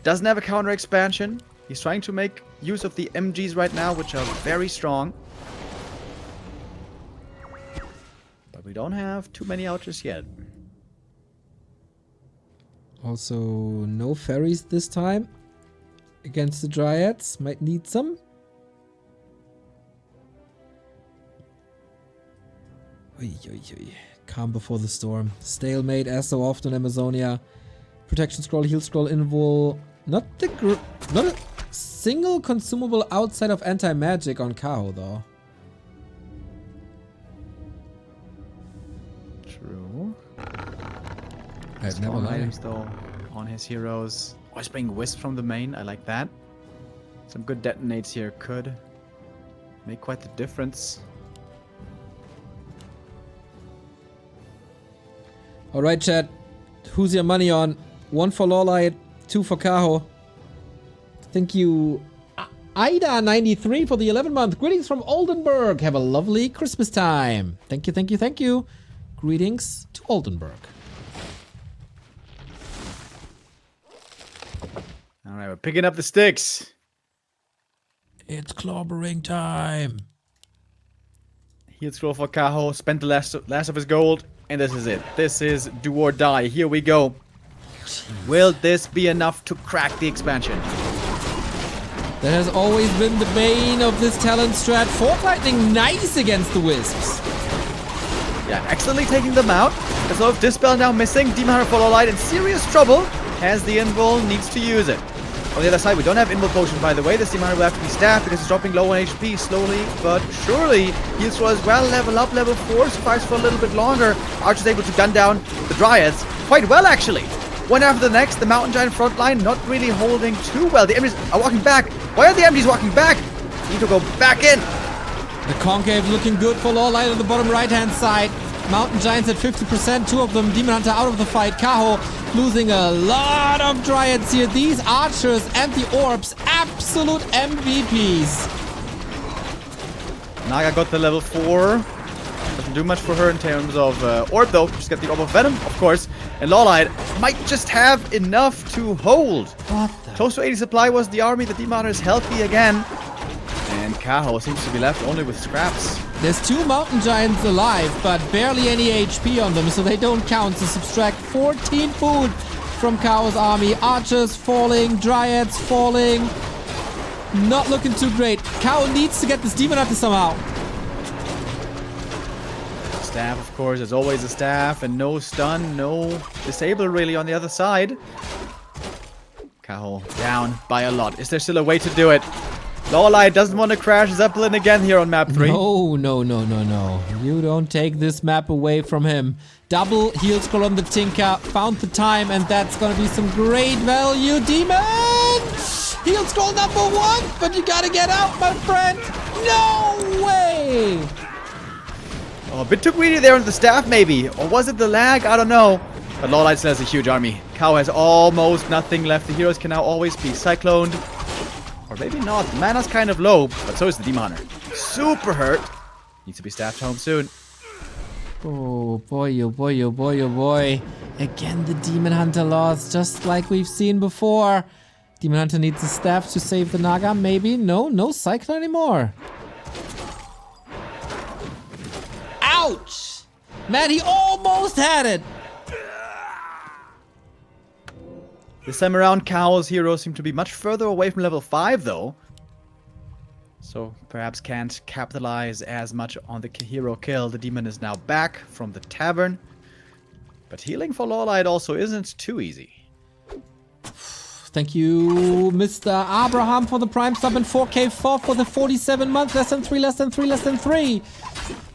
Doesn't have a counter expansion. He's trying to make use of the MGs right now, which are very strong. But we don't have too many ouches yet. Also, no fairies this time. Against the Dryads. Might need some. Oy, oy, oy. Calm before the storm. Stalemate as so often in Amazonia. Protection scroll, heal scroll, invul. Not a single consumable outside of anti-magic on Kaho though. True. I've never Strong lied. items though on his heroes. Always bring Wisp from the main. I like that. Some good detonates here could make quite the difference. Alright, chat. Who's your money on? 1 for LawLiet, 2 for Kaho. Thank you, Ida93 for the 11-month. Greetings from Oldenburg. Have a lovely Christmas time. Thank you, thank you, thank you. Greetings to Oldenburg. Alright, we're picking up the sticks. It's clobbering time. Heal scroll for Kaho. Spent the last of his gold. And this is it. This is do or die. Here we go. Will this be enough to crack the expansion? That has always been the bane of this talent strat. Fork Lightning nice against the Wisps. Yeah, excellently taking them out. There's a lot of Dispel now missing. Demon Hunter for LawLiet in serious trouble. Has the Invul, needs to use it. On the other side, we don't have Invul Potion, by the way. This Demon Hunter will have to be stabbed because it's dropping low on HP slowly but surely. Heal scroll as well. Level up, level 4. Survives for a little bit longer. Archer's able to gun down the Dryads quite well, actually. One after the next. The Mountain Giant front line not really holding too well. The enemies are walking back. Why are the enemies walking back? Need to go back in. The Concave looking good for LawLiet on the bottom right-hand side. Mountain Giants at 50%, 2 of them. Demon Hunter out of the fight. Kaho losing a lot of Dryads here. These Archers and the Orbs, absolute MVPs. Naga got the level 4. Doesn't do much for her in terms of Orb though. Just get the Orb of Venom, of course. And LawLiet might just have enough to hold. What the? Close to 80 supply was the army. The Demon Hunter is healthy again. And Kaho seems to be left only with scraps. There's 2 Mountain Giants alive, but barely any HP on them, so they don't count. So subtract 14 food from Kaho's army. Archers falling, Dryads falling. Not looking too great. Kaho needs to get this Demon Hunter somehow. Staff, of course, there's always a staff, and no stun, no disable really on the other side. Kaho down by a lot. Is there still a way to do it? LawLiet doesn't want to crash Zeppelin again here on map 3. No. You don't take this map away from him. Double heal scroll on the Tinker. Found the time, and that's gonna be some great value. Demon! Heal scroll number 1, but you gotta get out, my friend. No way! Oh, a bit too greedy there on the staff, maybe. Or was it the lag? I don't know. But LawLiet still has a huge army. Kaho has almost nothing left. The heroes can now always be cycloned. Or maybe not. Mana's kind of low, but so is the Demon Hunter. Super hurt. Needs to be staffed home soon. Oh boy, oh boy, oh boy, oh boy. Again, the Demon Hunter lost, just like we've seen before. Demon Hunter needs a staff to save the Naga, maybe? No cyclone anymore. Ouch! Man, he almost had it! This time around, Kaho's heroes seem to be much further away from level 5, though. So, perhaps can't capitalize as much on the hero kill. The demon is now back from the tavern. But healing for LawLiet also isn't too easy. Thank you, Mr. Abraham, for the Prime sub and 4K4 for the 47 months. Less than 3, less than 3, less than 3.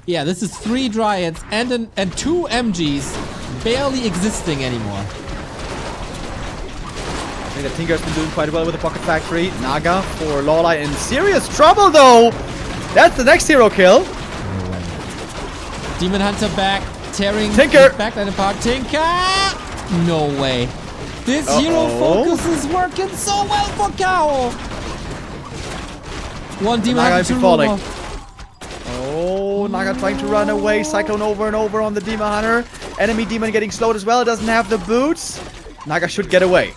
Yeah, this is 3 Dryads and 2 MGs barely existing anymore. I think the Tinker's been doing quite well with the Pocket Factory. Naga for LawLiet in serious trouble, though. That's the next hero kill. Demon Hunter back, tearing Tinker backline apart. Tinker! No way. This hero focus is working so well for Kaho. One Demon Naga Hunter to falling. Remo. Oh, Naga trying to run away. Cyclone over and over on the Demon Hunter. Enemy Demon getting slowed as well. Doesn't have the boots. Naga should get away.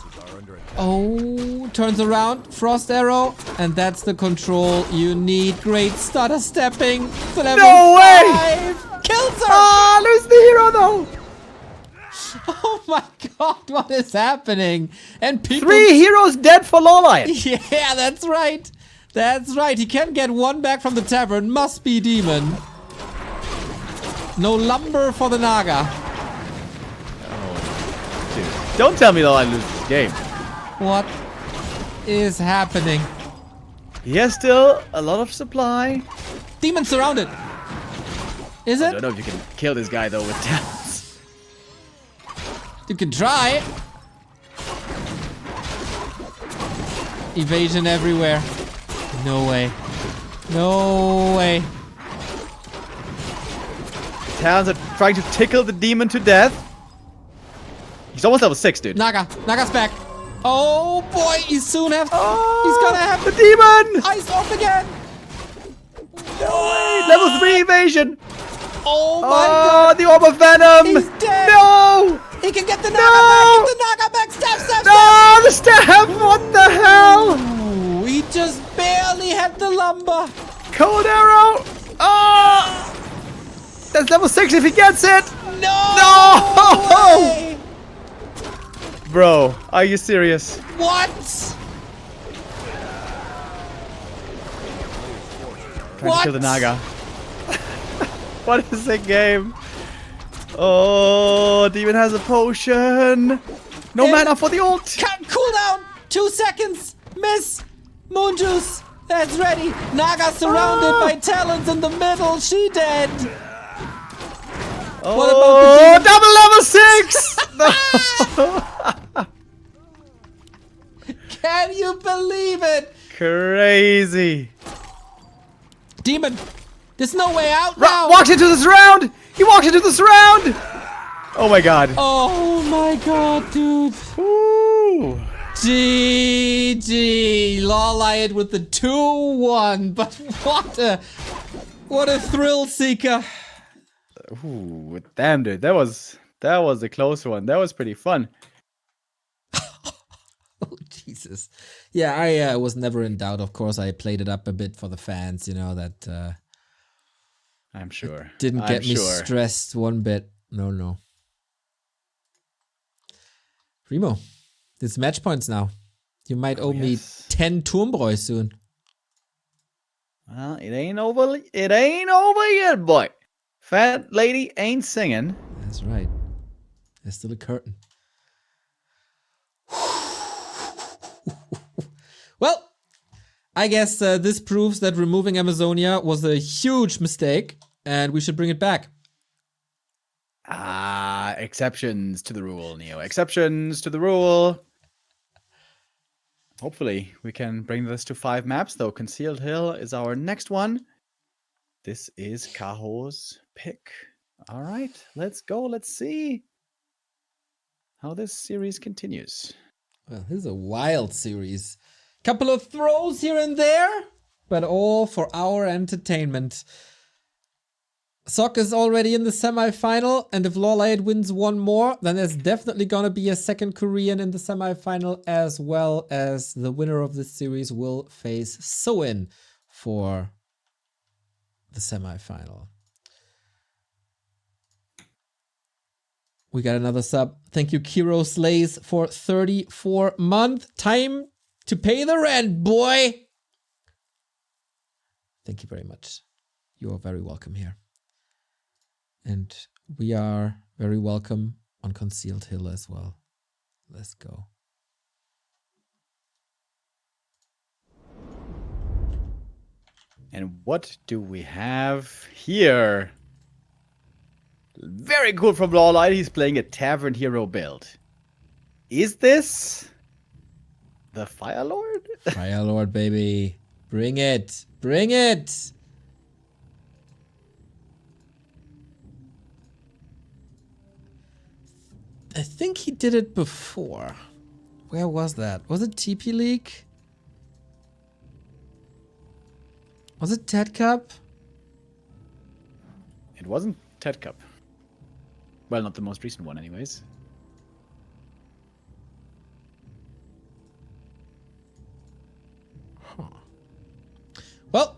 Oh, turns around, Frost Arrow, and that's the control you need. Great stutter stepping to level 5. Kills her! Ah, lose the hero though! Oh my god, what is happening? And people... 3 heroes dead for LawLiet. Yeah, that's right. That's right, he can get 1 back from the tavern. Must be Demon. No lumber for the Naga. Oh, dude. Don't tell me LawLiet loses this game. What is happening? He has still a lot of supply. Demon surrounded. Is I it? don't know if you can kill this guy though with talents. You can try. Evasion everywhere. No way. No way. Talents are trying to tickle the demon to death. He's almost level 6, dude. Naga's back. Oh boy, he's soon have. Oh, He's gonna have the demon. ice off again. No. Level 3 evasion. Oh my Oh, god. the orb of venom. He's dead. No. He can get the Naga No. back. Get the Naga back. Stab. No, the stab. What the hell? Ooh, he just barely had the lumber. Cold arrow. Oh. That's level 6 if he gets it. No. No. way. Bro, are you serious? What? Trying to kill the Naga. What is the game? Oh, demon has a potion. No Hey. mana for the ult. Cool down. 2 seconds. Miss. Moon juice. That's ready. Naga surrounded by talons in the middle. She dead. Oh, What about double level 6. Can you believe it? Crazy. Demon. There's no way out now. Walked into this round. He walked into this round. Oh my god. Oh my god, dude. Ooh. GG. LawLiet with the 2-1. But what a thrill seeker. Ooh, damn, dude. That was a close one. That was pretty fun. Oh, Jesus. Yeah, I was never in doubt. Of course, I played it up a bit for the fans, you know, that I'm sure. didn't get me stressed one bit. No. Remo, it's match points now. You might owe me 10 Turmbräu soon. Well, it ain't over. It ain't over yet, boy. Fat lady ain't singing. That's right. There's still a curtain. Well, I guess this proves that removing Amazonia was a huge mistake, and we should bring it back. Exceptions to the rule, Neo. Exceptions to the rule. Hopefully, we can bring this to 5 maps, though. Concealed Hill is our next one. This is Kaho's pick. All right, let's go. Let's see how this series continues. Well, this is a wild series. Couple of throws here and there, but all for our entertainment. Sok is already in the semi-final, and if LawLiet wins one more, then there's definitely gonna be a second Korean in the semi-final, as well as the winner of this series will face Soin for the semi-final. We got another sub. Thank you, Kiro Slays, for 34 months. Time to pay the rent, boy. Thank you very much. You are very welcome here. And we are very welcome on Concealed Hill as well. Let's go. And what do we have here? Very cool from LawLiet. He's playing a Tavern Hero build. Is this the Fire Lord? Fire Lord, baby. Bring it. Bring it. I think he did it before. Where was that? Was it TP League? Was it Ted Cup? It wasn't Ted Cup. Well, not the most recent one anyways. Well,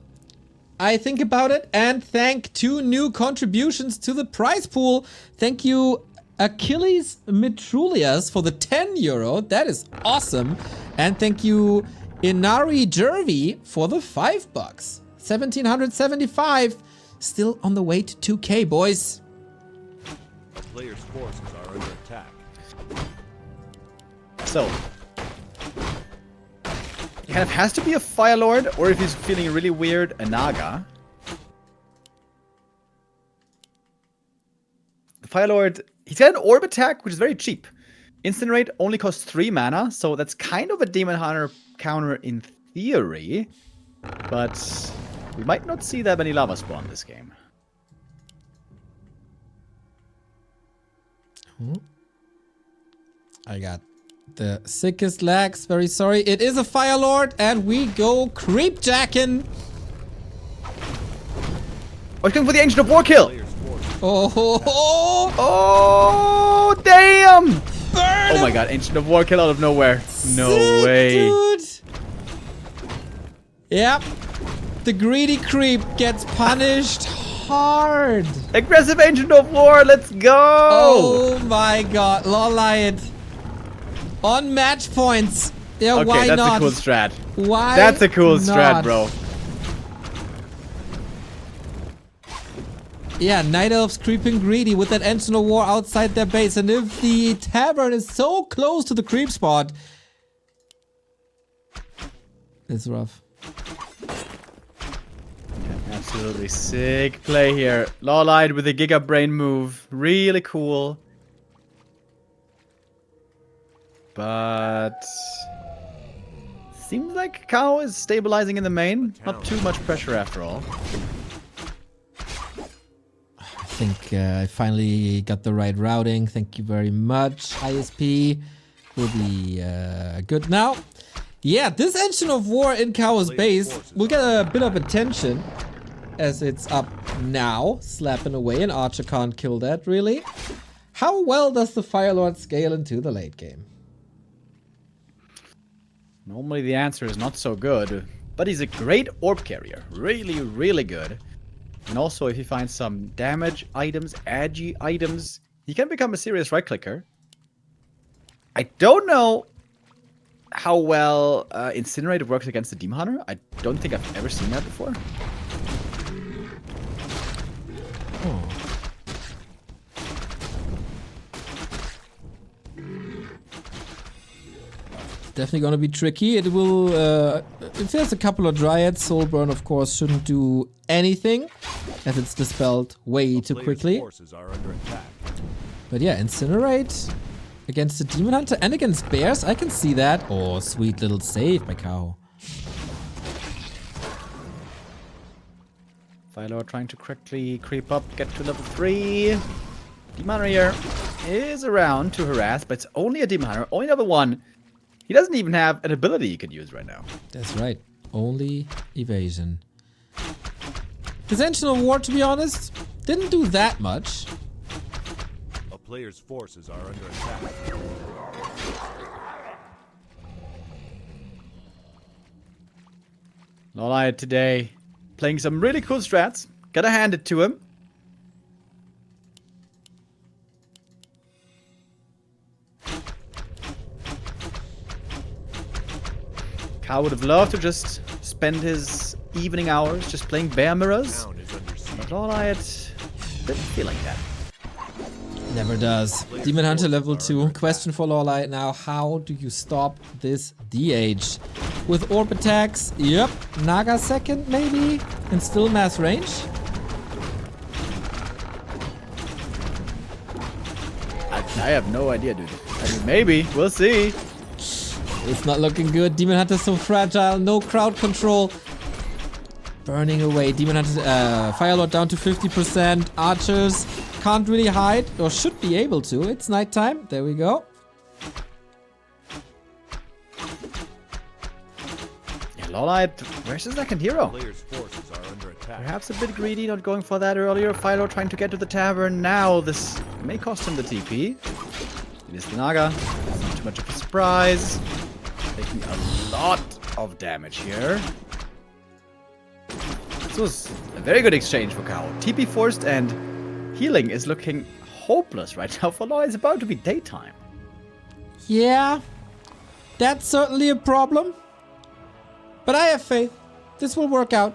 I think about it and thank 2 new contributions to the prize pool. Thank you, Achilles Mitrulias, for the €10. That is awesome. And thank you, Inari Jervy, for the $5. 1,775. Still on the way to 2K, boys. The player's forces are under attack. So, kind of has to be a Fire Lord, or if he's feeling really weird, a Naga. The Fire Lord, he's got an orb attack, which is very cheap. Incinerate only costs 3 mana, so that's kind of a Demon Hunter counter in theory. But we might not see that many Lava Spawn this game. I got the sickest lags. Very sorry. It is a Fire Lord, and we go creep jacking. Oh, he's going for the Ancient of War kill. Oh, ho, ho. Oh, damn! Burn Oh my him. god, Ancient of War kill out of nowhere. No Sick, way. dude. Yep. The greedy creep gets punished hard. Aggressive Ancient of War, let's go! Oh my god, LawLiet. On match points. Yeah, Okay, why that's not? a cool strat. Why That's a cool strat, not? bro. Yeah, Night Elves creeping greedy with that Ancient of War outside their base. And if the tavern is so close to the creep spot, it's rough. Absolutely sick play here. LawLiet with a Giga Brain move. Really cool. But seems like Kaho is stabilizing in the main. Not too much pressure after all. I think I finally got the right routing. Thank you very much. ISP will be good now. Yeah, this Ancient of War in Kaho's base will get a bit of attention as it's up now, slapping away, and Archer can't kill that, really. How well does the Fire Lord scale into the late game? Normally the answer is not so good, but he's a great orb carrier. Really, really good. And also if he finds some damage items, agi items, he can become a serious right clicker. I don't know how well Incinerate works against the Demon Hunter. I don't think I've ever seen that before. Oh. Definitely gonna be tricky. It will, if there's a couple of Dryads, Soul Burn, of course, shouldn't do anything, as it's dispelled way too quickly. But yeah, Incinerate against the Demon Hunter and against Bears, I can see that. Oh, sweet little save by Kaho. Fire Lord trying to quickly creep up, get to level 3. Demon Hunter here is around to harass, but it's only a Demon Hunter, only level 1. He doesn't even have an ability he can use right now. That's right. Only evasion. This Ancient of War, to be honest, didn't do that much. A player's forces are under attack. LawLiet today playing some really cool strats. Gotta hand it to him. Kaho would have loved to just spend his evening hours just playing Bear Mirrors. But LawLiet didn't feel like that. Never does. Demon Hunter level 2. Question for LawLiet now. How do you stop this DH? With orb attacks? Yep. Naga second maybe? And still mass range? I have no idea, dude. I mean, maybe. We'll see. It's not looking good. Demon Hunter's so fragile. No crowd control. Burning away. Demon Hunter, Fire Lord down to 50%. Archers can't really hide, or should be able to. It's nighttime. There we go. Yeah, LawLiet, where's the second hero? Player's forces are under attack. Perhaps a bit greedy, not going for that earlier. Fire Lord trying to get to the tavern now. This may cost him the TP. It is the Naga. It's not too much of a surprise. Taking a lot of damage here. This was a very good exchange for Kaho. TP forced and healing is looking hopeless right now for LawLiet. It's about to be daytime. Yeah. That's certainly a problem. But I have faith. This will work out.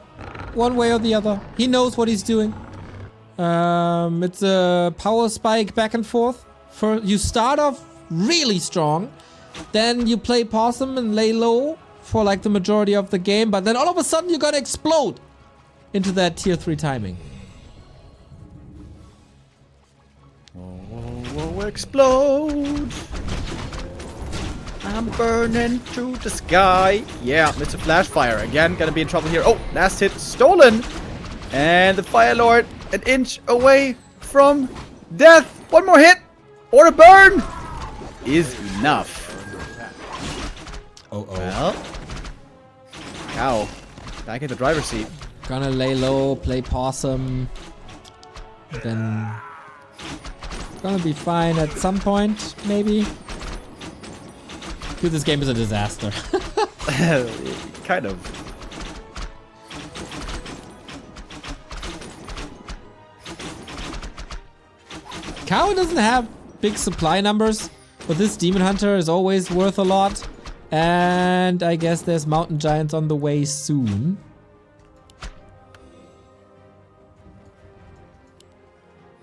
One way or the other. He knows what he's doing. It's a power spike back and forth. You start off really strong. Then you play possum and lay low for like the majority of the game, but then all of a sudden you're gonna explode into that tier 3 timing. Whoa, explode! I'm burning to the sky. Yeah, Mr. Flashfire again, gonna be in trouble here. Oh, last hit stolen! And the Fire Lord an inch away from death. One more hit or a burn is enough. Oh. Well, Kaho back in the driver's seat. Gonna lay low, play possum. Then gonna be fine at some point, maybe. Dude, this game is a disaster. Kind of. Kaho doesn't have big supply numbers, but this Demon Hunter is always worth a lot. And I guess there's Mountain Giants on the way soon.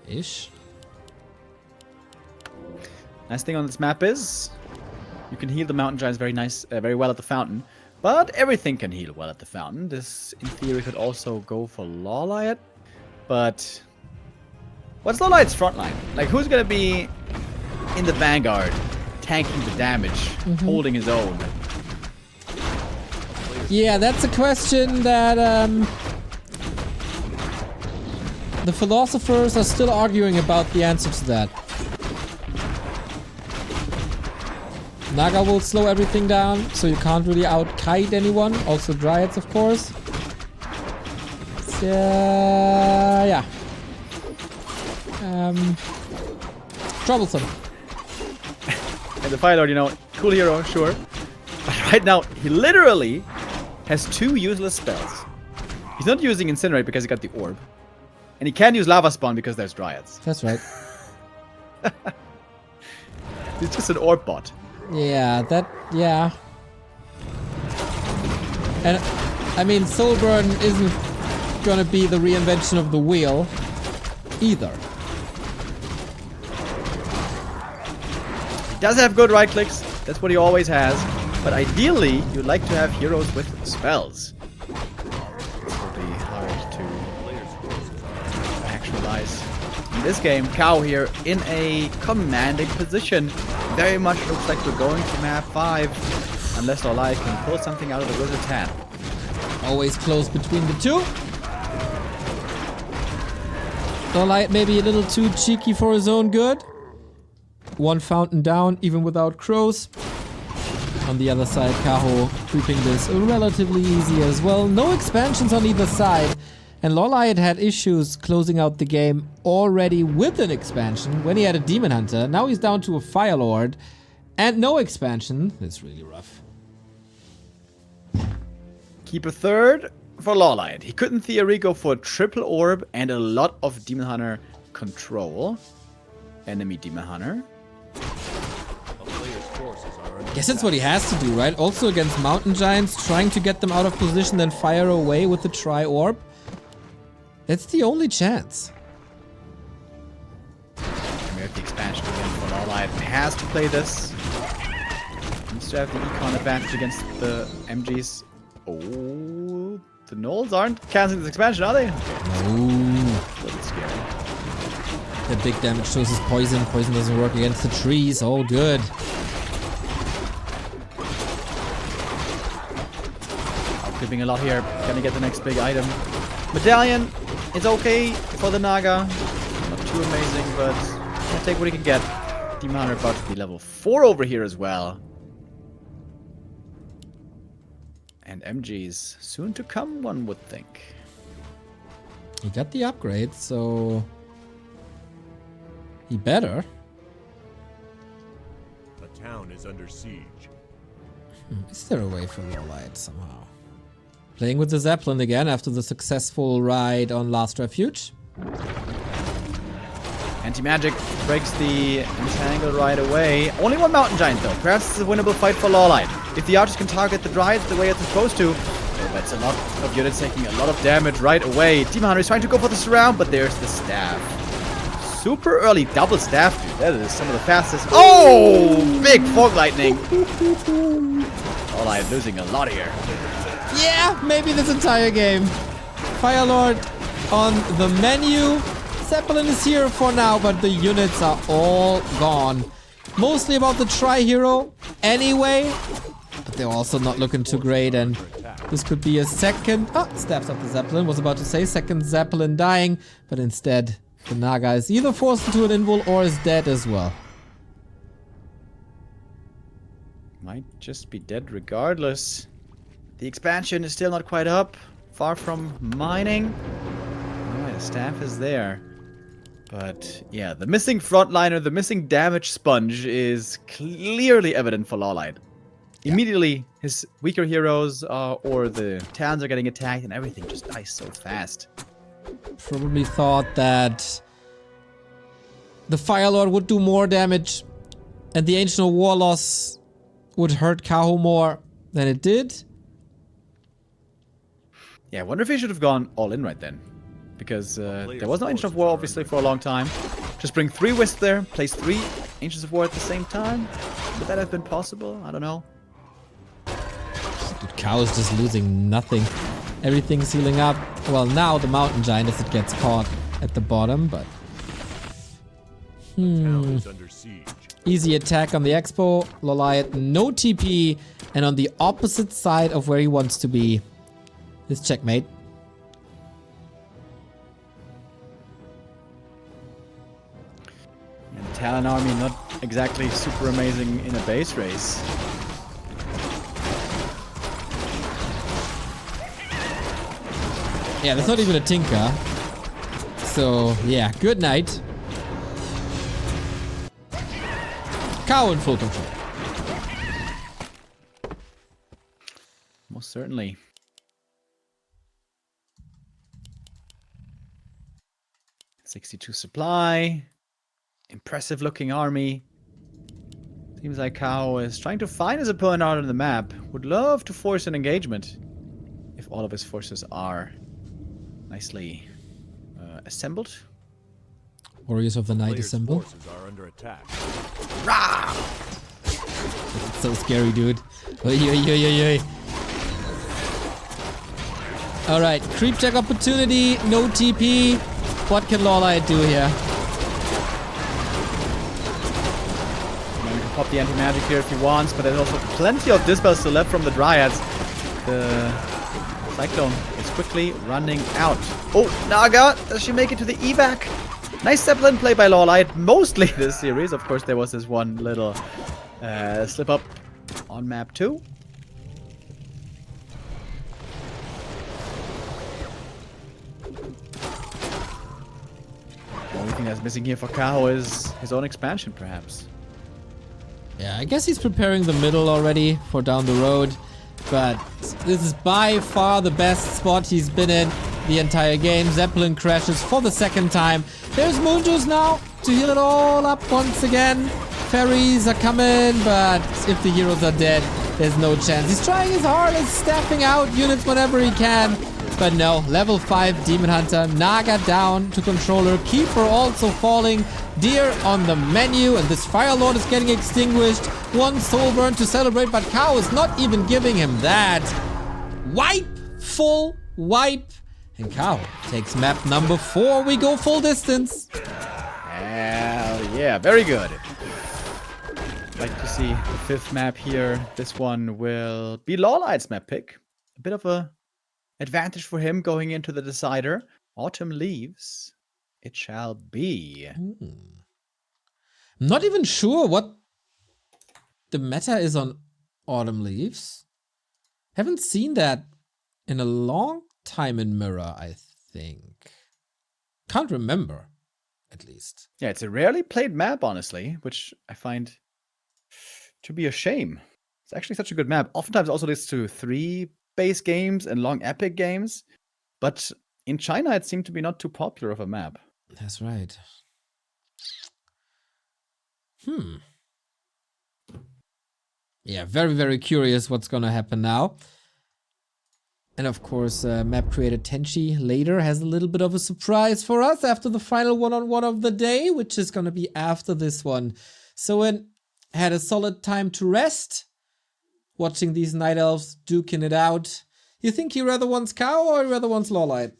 Ish. Nice thing on this map is you can heal the Mountain Giants very well at the fountain. But everything can heal well at the fountain. This, in theory, could also go for LawLiet. But what's LawLiet's front line? Like, who's gonna be in the vanguard, tanking the damage, holding his own? Yeah, that's a question that the philosophers are still arguing about the answer to that. Naga will slow everything down, so you can't really out-kite anyone. Also Dryads, of course. So, yeah. Troublesome. And the Fire Lord, you know, cool hero, sure. But right now, he literally has 2 useless spells. He's not using Incinerate because he got the orb. And he can use Lava Spawn because there's Dryads. That's right. He's just an orb bot. Yeah, yeah. And, I mean, Soulburn isn't gonna be the reinvention of the wheel either. He does have good right clicks. That's what he always has. But ideally, you'd like to have heroes with spells. It's really hard to actualize. In this game, Kaho here in a commanding position. Very much looks like we're going to map 5. Unless LawLiet can pull something out of the wizard's hand. Always close between the two. LawLiet maybe a little too cheeky for his own good. 1 fountain down, even without crows. On the other side, Kaho keeping this relatively easy as well. No expansions on either side. And LawLiet had issues closing out the game already with an expansion when he had a Demon Hunter. Now he's down to a Fire Lord and no expansion. It's really rough. Keep a third for LawLiet. He could in theory go for a triple orb and a lot of Demon Hunter control. Enemy Demon Hunter. Guess that's what he has to do, right? Also against Mountain Giants, trying to get them out of position, then fire away with the Tri-Orb. That's the only chance. We have the expansion again for LawLiet. Has to play this. Needs to have the econ advantage against the MGs. Oh, the Gnolls aren't canceling this expansion, are they? No. A little scary. The big damage shows his poison. Poison doesn't work against the trees. Oh, good. Outclipping a lot here. Gonna get the next big item. Medallion is okay for the Naga. Not too amazing, but I'll take what he can get. Demon Hunter about to be level 4 over here as well. And MGs soon to come, one would think. He got the upgrade, so he better. The town is under siege. Is there a way for LawLiet somehow? Playing with the Zeppelin again after the successful ride on Last Refuge. Anti-magic breaks the entangle right away. Only 1 Mountain Giant though. Perhaps it's a winnable fight for LawLiet. If the archers can target the Dryads the way it's supposed to, that's a lot of units taking a lot of damage right away. Demon Hunter is trying to go for the surround, but there's the staff. Super early double staff, dude. That is some of the fastest. Oh! Big fog lightning. LawLiet losing a lot here. Yeah, maybe this entire game. Firelord on the menu. Zeppelin is here for now, but the units are all gone. Mostly about the Tri-Hero anyway. But they're also not looking too great, and this could be a second... Oh, stabs up the Zeppelin. Was about to say second Zeppelin dying, but instead the Naga is either forced into an invul or is dead as well. Might just be dead regardless. The expansion is still not quite up. Far from mining. Alright, the staff is there. But yeah, the missing frontliner, the missing damage sponge is clearly evident for LawLiet. Immediately, his weaker heroes or the towns are getting attacked and everything just dies so fast. Probably thought that the Firelord would do more damage and the Ancient War loss would hurt Kaho more than it did. Yeah, I wonder if he should have gone all in right then. Because there was no Ancient of War, obviously, for a long time. Just bring 3 Wisps there, place 3 Ancients of War at the same time. Would that have been possible? I don't know. Dude, Kaho's just losing nothing. Everything's healing up. Well, now the Mountain Giant as it gets caught at the bottom, but... Easy attack on the Expo. LawLiet, no TP. And on the opposite side of where he wants to be. His checkmate. And Talon army not exactly super amazing in a base race. Yeah, there's not even a Tinker. So, yeah, good night. Kaho in full control. Most certainly. .62 supply. Impressive looking army. Seems like Kaho is trying to find his opponent out on the map. Would love to force an engagement. If all of his forces are nicely assembled. Warriors of the Night assemble. Are under attack. Rah! It's so scary, dude. Alright, creep check opportunity, no TP. What can LawLiet do here? You can pop the anti-magic here if he wants, but there's also plenty of dispels still left from the Dryads. The Cyclone is quickly running out. Oh, Naga! Does she make it to the evac? Nice Zeppelin play by LawLiet, mostly this series. Of course, there was this one little slip up on map 2. The only thing that's missing here for Kaho is his own expansion, perhaps. Yeah, I guess he's preparing the middle already for down the road. But this is by far the best spot he's been in the entire game. Zeppelin crashes for the second time. There's Moonjuice now to heal it all up once again. Fairies are coming, but if the heroes are dead, there's no chance. He's trying his hardest, staffing out units whenever he can. But no, level 5 Demon Hunter, Naga down to controller, Keeper also falling, Deer on the menu, and this Firelord is getting extinguished. One soul burn to celebrate, but Kaho is not even giving him that. Wipe! Full wipe! And Kaho takes map number 4. We go full distance. Hell yeah, very good. Like to see the 5th map here. This one will be LawLiet's map pick. A bit of a advantage for him going into the decider. Autumn Leaves. It shall be. I'm not even sure what the meta is on Autumn Leaves. Haven't seen that in a long time in Mirror, I think. Can't remember, at least. Yeah, it's a rarely played map, honestly, which I find to be a shame. It's actually such a good map. Oftentimes also leads to 3 base games and long epic games, but in China it seemed to be not too popular of a map. That's right. Yeah, very, very curious what's gonna happen now. And of course, map creator Tenchi later has a little bit of a surprise for us after the final one-on-one of the day, which is gonna be after this one. So had a solid time to rest. watching these Night Elves duking it out. You think he rather wants Kaho or he rather wants LawLiet?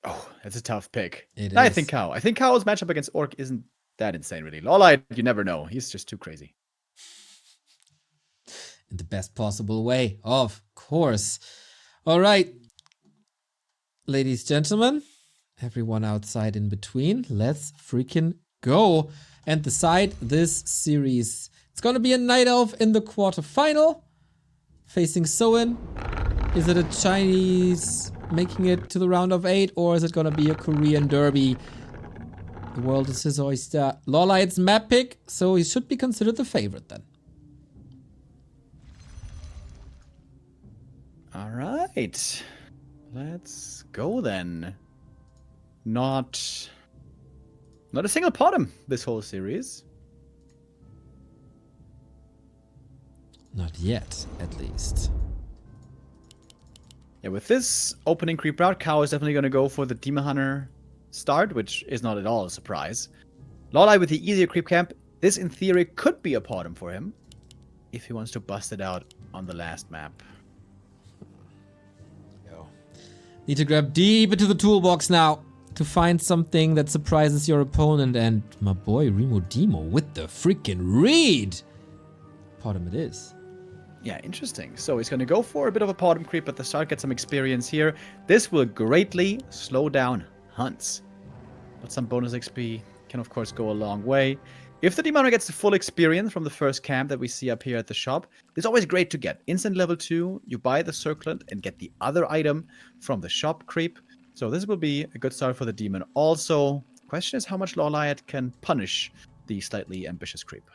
Oh, that's a tough pick. It I is. think Kaho. I think Kaho's matchup against Orc isn't that insane, really. LawLiet, you never know. He's just too crazy. In the best possible way, of course. All right. Ladies, gentlemen, everyone outside in between, let's freaking go and decide this series. It's gonna be a Night Elf in the quarterfinal, facing Soin. Is it a Chinese making it to the round of 8, or is it gonna be a Korean derby? The world is his oyster. LawLiet's map pick, so he should be considered the favorite then. All right. Let's go then. Not a single bottom this whole series. Not yet, at least. Yeah, with this opening creep route, Kaho is definitely going to go for the Demon Hunter start, which is not at all a surprise. LawLiet with the easier creep camp. This, in theory, could be a bottom for him if he wants to bust it out on the last map. Need to grab deep into the toolbox now to find something that surprises your opponent. And my boy Remo Demo with the freaking read. Bottom it is. Yeah, interesting. So he's going to go for a bit of a bottom creep at the start, get some experience here. This will greatly slow down hunts. But some bonus XP can, of course, go a long way. If the Demon Hunter gets the full experience from the first camp that we see up here at the shop, it's always great to get. Instant level 2, you buy the Circlet and get the other item from the shop creep. So this will be a good start for the Demon. Also, question is how much LawLiet can punish the slightly ambitious creep.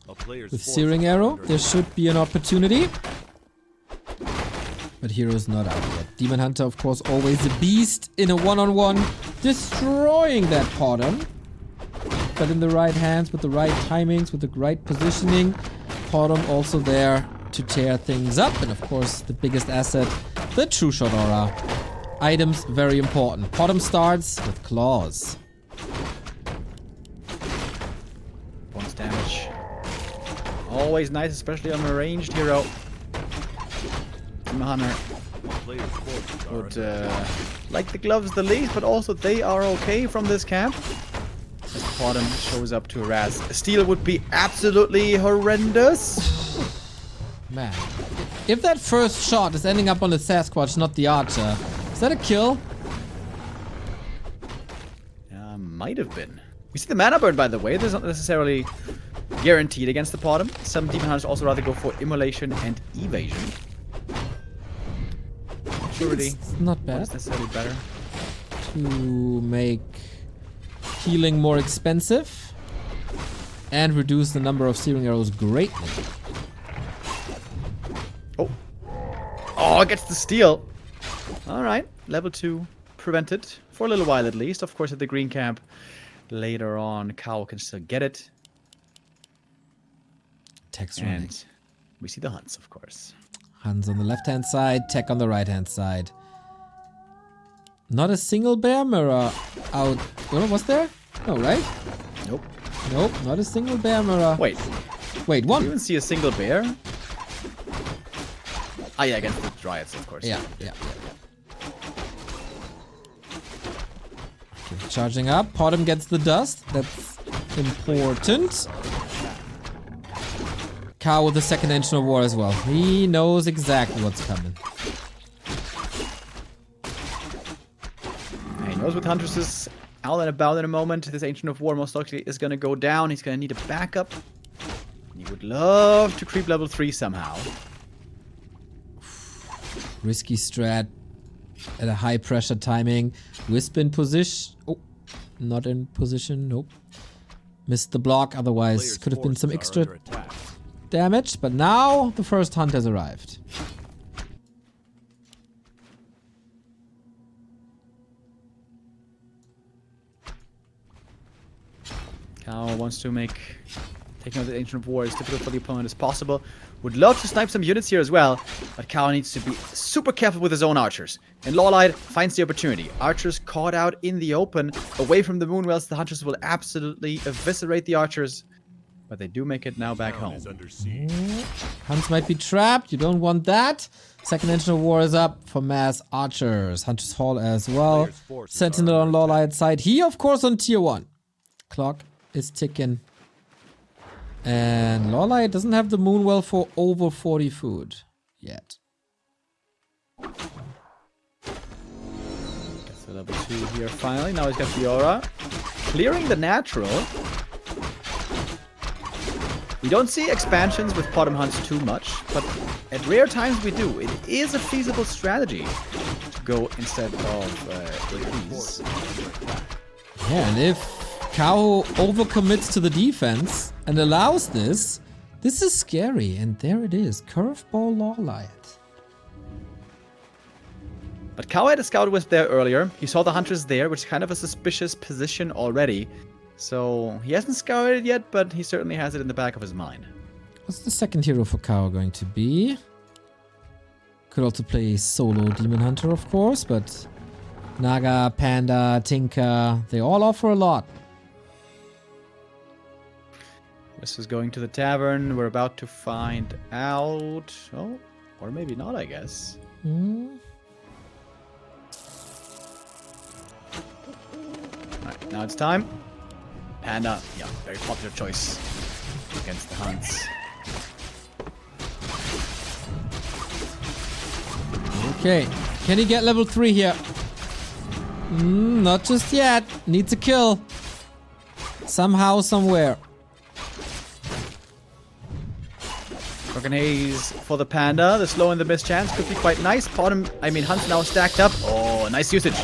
With Searing Arrow, there should be an opportunity. But Hero's not out yet. Demon Hunter, of course, always a beast in a one-on-one, destroying that bottom. But in the right hands, with the right timings, with the right positioning. Bottom also there to tear things up. And of course, the biggest asset, the True Shot Aura. Items, very important. Bottom starts with claws. Bonus damage. Always nice, especially on a ranged hero. Demon Hunter would like the gloves the least, but also they are okay from this camp. As bottom shows up to harass. Steel would be absolutely horrendous. Man, if that first shot is ending up on the Sasquatch, not the Archer, is that a kill? Might have been. We see the mana burn, by the way. This is not necessarily guaranteed against the bottom. Some Demon Hunters also rather go for Immolation and Evasion. Surely, it's not bad. Not necessarily better. To make healing more expensive and reduce the number of Searing Arrows greatly. Oh, it gets the steal. Alright, level 2 prevented. For a little while at least. Of course, at the green camp later on, Kaho can still get it. Tech's running. And we see the hunts, of course. Hunts on the left-hand side, Tech on the right-hand side. Not a single bear mirror out. Oh, was there? No, right? Nope. Nope, not a single bear mirror. Wait, Wait, do one. you even see a single bear? Ah, yeah, against the Dryads, of course. Yeah. Okay, charging up. Bottom gets the dust. That's important. Kaho with the second engine of war as well. He knows exactly what's coming. He knows with Huntresses out and about in a moment, this Ancient of War most likely is going to go down. He's going to need a backup. He would love to creep level 3 somehow. Risky strat at a high pressure timing. Wisp in position. Oh, not in position. Nope. Missed the block. Otherwise, could have been some extra damage. But now the first hunt has arrived. Kaho wants to make Taking out the Ancient of War as difficult for the opponent as possible. Would love to snipe some units here as well, but Kaho needs to be super careful with his own archers. And LawLiet finds the opportunity. Archers caught out in the open, away from the Moonwells. The Hunters will absolutely eviscerate the archers, but they do make it now back home. Hunts might be trapped. You don't want that. Second Engine of War is up for mass archers. Hunter's Hall as well. Sentinel on LawLiet's side. He, of course, on tier 1. Clock is ticking. And LawLiet doesn't have the Moonwell for over 40 food yet. Gets the level 2 here finally. Now he's got the aura. Clearing the natural. We don't see expansions with bottom hunts too much, but at rare times we do. It is a feasible strategy to go instead of APs. Yeah, and if Kaho overcommits to the defense and allows this is scary. And there it is. Curveball LawLiet. But Kaho had a scout with there earlier. He saw the hunters there, which is kind of a suspicious position already. So he hasn't scouted it yet, but he certainly has it in the back of his mind. What's the second hero for Kaho going to be? Could also play solo Demon Hunter, of course, but Naga, Panda, Tinker, they all offer a lot. This is going to the tavern. We're about to find out. Oh, or maybe not, I guess. Alright, now it's time. Panda, yeah, very popular choice against the hunts. Okay, can he get level 3 here? Not just yet. Needs a kill. Somehow, somewhere. Broken Haze for the Panda. The slow and the miss chance could be quite nice. Hunt's now stacked up. Oh, nice usage.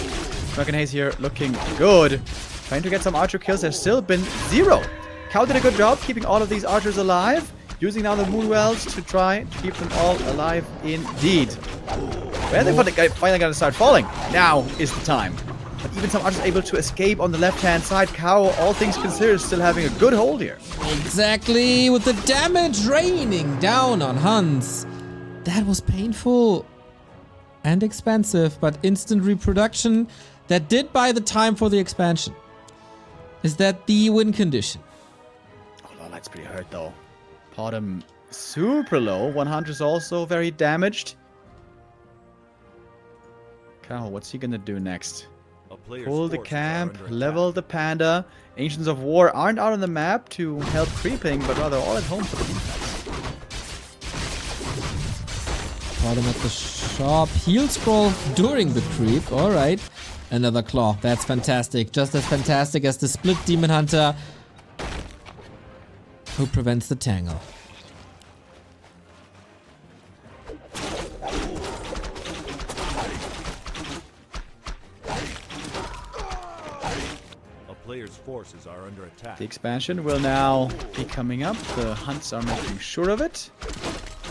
Broken Haze here looking good. Trying to get some archer kills. There's still been 0. Kaho did a good job keeping all of these archers alive. Using now the Moonwells to try to keep them all alive indeed. Where are they finally going to start falling? Now is the time. But even some archers able to escape on the left-hand side. Kaho, all things considered, still having a good hold here. Exactly, with the damage raining down on Hunts. That was painful and expensive, but instant reproduction that did buy the time for the expansion. Is that the win condition? Oh, LawLiet's pretty hurt though. Bottom super low. 100's also very damaged. Kaho, what's he gonna do next? Pull the camp, level the Panda. Ancients of War aren't out on the map to help creeping, but rather all at home for the defense. Bottom at the shop. Heal scroll during the creep. Alright. Another claw. That's fantastic. Just as fantastic as the split Demon Hunter who prevents the tangle. Players' forces are under attack. The expansion will now be coming up. The hunts are making sure of it.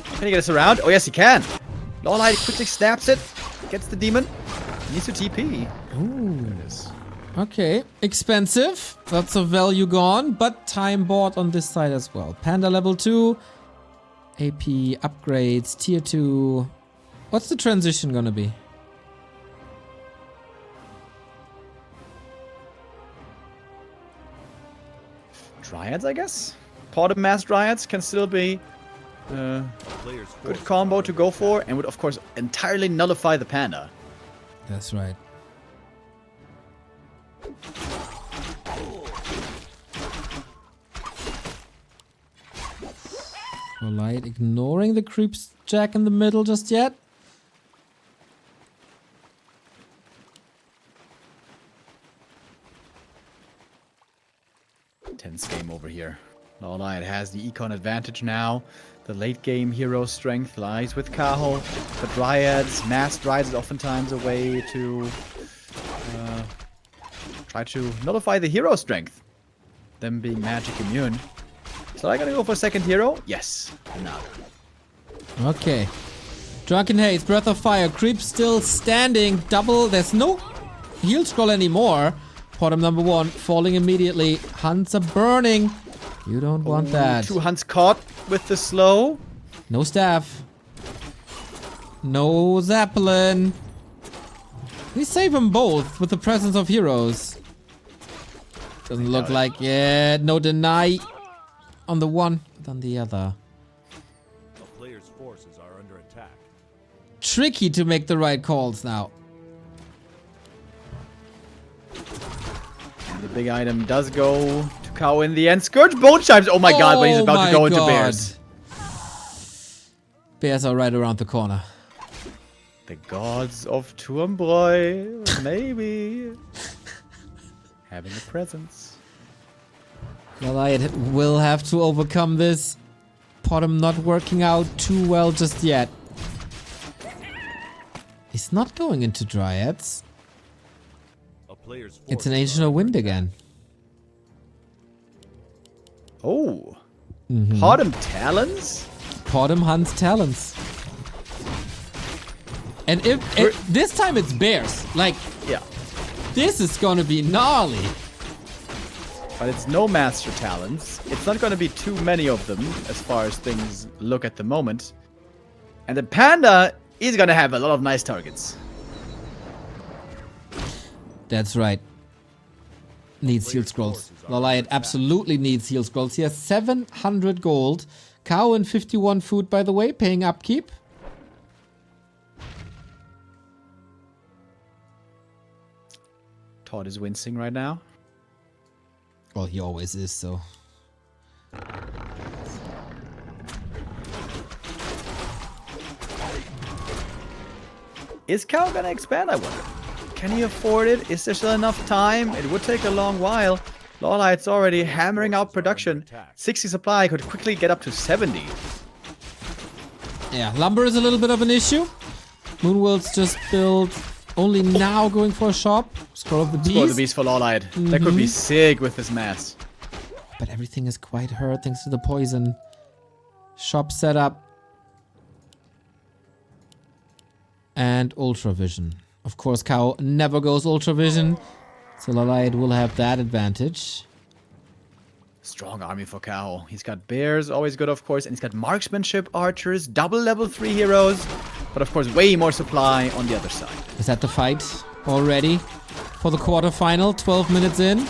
Can he get us around? Oh, yes, he can. LawLiet quickly snaps it. Gets the demon. Needs to TP. Ooh. There it is. Okay. Expensive. Lots of value gone, but time bought on this side as well. Panda level 2. AP upgrades. Tier 2. What's the transition gonna be? Dryads, I guess? Pot of mass Dryads can still be a good combo to go for, and would, of course, entirely nullify the Panda. That's right. LawLiet ignoring the creeps jack in the middle just yet. Tense game over here. LawLiet has the econ advantage now. The late game hero strength lies with Kaho. The Dryads, mass Dryads is oftentimes a way to try to nullify the hero strength. Them being magic immune. So I gotta go for second hero? Yes. No. Okay. Drunken Haze, Breath of Fire, creep still standing. Double, there's no heal scroll anymore. Bottom number 1 falling immediately. Hunts are burning. You don't want that. 2 hunts caught with the slow. No staff. No Zeppelin. We save them both with the presence of heroes. Doesn't look like it. No deny on the one, but on the other. A player's forces are under attack. Tricky to make the right calls now. And the big item does go to Kaho in the end. Scourge bone chimes. Oh my god, but he's about to go into bears. Bears are right around the corner. The gods of Tuambroy, maybe. Having a presence. LawLiet will have to overcome this. Potom not working out too well just yet. He's not going into Dryads. A player's It's an forces Ancient are of Wind under again. Oh. Potom Talons? Potom hunts talents. And if this time it's bears. Like, Yeah. this is gonna be gnarly. But it's no Master Talons. It's not going to be too many of them as far as things look at the moment. And the Panda is going to have a lot of nice targets. That's right. Needs heal scrolls. LawLiet absolutely needs heal scrolls. He has 700 gold. Kaho and 51 food, by the way, paying upkeep. Todd is wincing right now. Well, he always is, so. Is Kaho going to expand, I wonder? Can he afford it? Is there still enough time? It would take a long while. LawLiet's already hammering out production. 60 supply could quickly get up to 70. Yeah, lumber is a little bit of an issue. Moonworld's just built. Only now going for a shop. Scroll of the Beast. Scroll of the Beast for LawLiet. That could be sick with this mass. But everything is quite hurt thanks to the poison. Shop setup. And Ultra Vision. Of course, Kaho never goes Ultra Vision. So LawLiet will have that advantage. Strong army for Kaho. He's got bears, always good, of course. And he's got marksmanship archers, double level 3 heroes. But of course, way more supply on the other side. Is that the fight already? For the quarterfinal, 12 minutes in.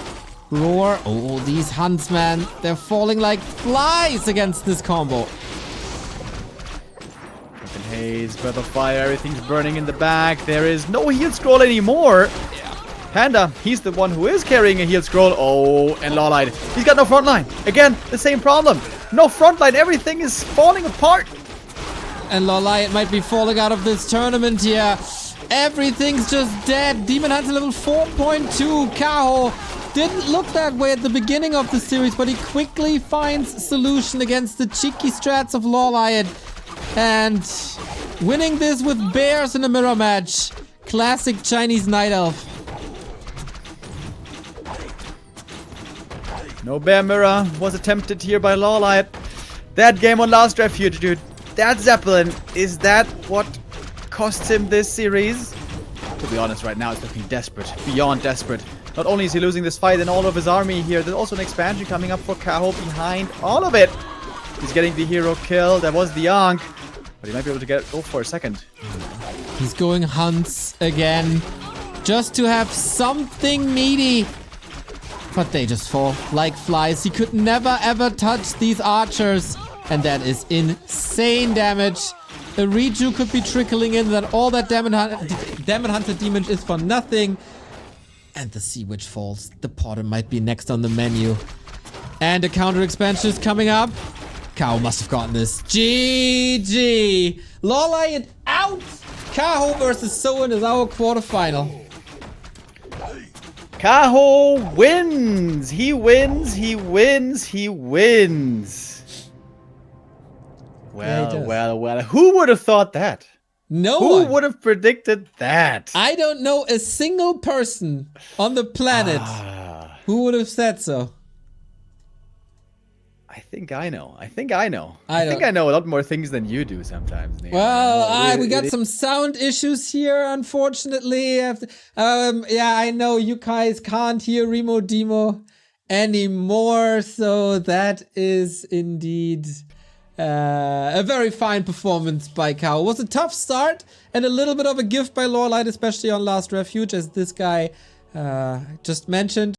Roar. Oh, these huntsmen. They're falling like flies against this combo. Captain Haze, Breath of Fire, everything's burning in the back. There is no heal scroll anymore. Panda, he's the one who is carrying a heal scroll. Oh, and LawLiet, he's got no front line. Again, the same problem. No front line, everything is falling apart. And LawLiet might be falling out of this tournament here. Everything's just dead. Demon Hunter level 4.2. Kaho didn't look that way at the beginning of the series, but he quickly finds solution against the cheeky strats of LawLiet. And winning this with bears in a mirror match. Classic Chinese Night Elf. No bear mirror was attempted here by LawLiet. That game on Last Refuge, dude. That Zeppelin, is that what cost him this series? To be honest, right now it's looking desperate, beyond desperate. Not only is he losing this fight and all of his army here, there's also an expansion coming up for Kaho behind all of it. He's getting the hero kill, that was the Ankh, but he might be able to go for a second. He's going hunts again, just to have something meaty. But they just fall like flies. He could never ever touch these archers. And that is insane damage. A Reju could be trickling in, that all that Demon Hunter damage is for nothing. And the Sea Witch falls. The Porter might be next on the menu. And a counter expansion is coming up. Kaho must have gotten this. GG. LawLiet out. Kaho versus Soen is our quarterfinal. Kaho wins. He wins. He wins. He wins. Well. Who would have thought that? No Who one. would have predicted that? I don't know a single person on the planet who would have said so. I think I know. I think I know. I I think I know a lot more things than you do sometimes, Neil. Well, we got some sound issues here, unfortunately. Yeah, I know you guys can't hear Remo Demo anymore. So that is indeed a very fine performance by Kaho. It was a tough start and a little bit of a gift by LawLiet, especially on Last Refuge, as this guy just mentioned.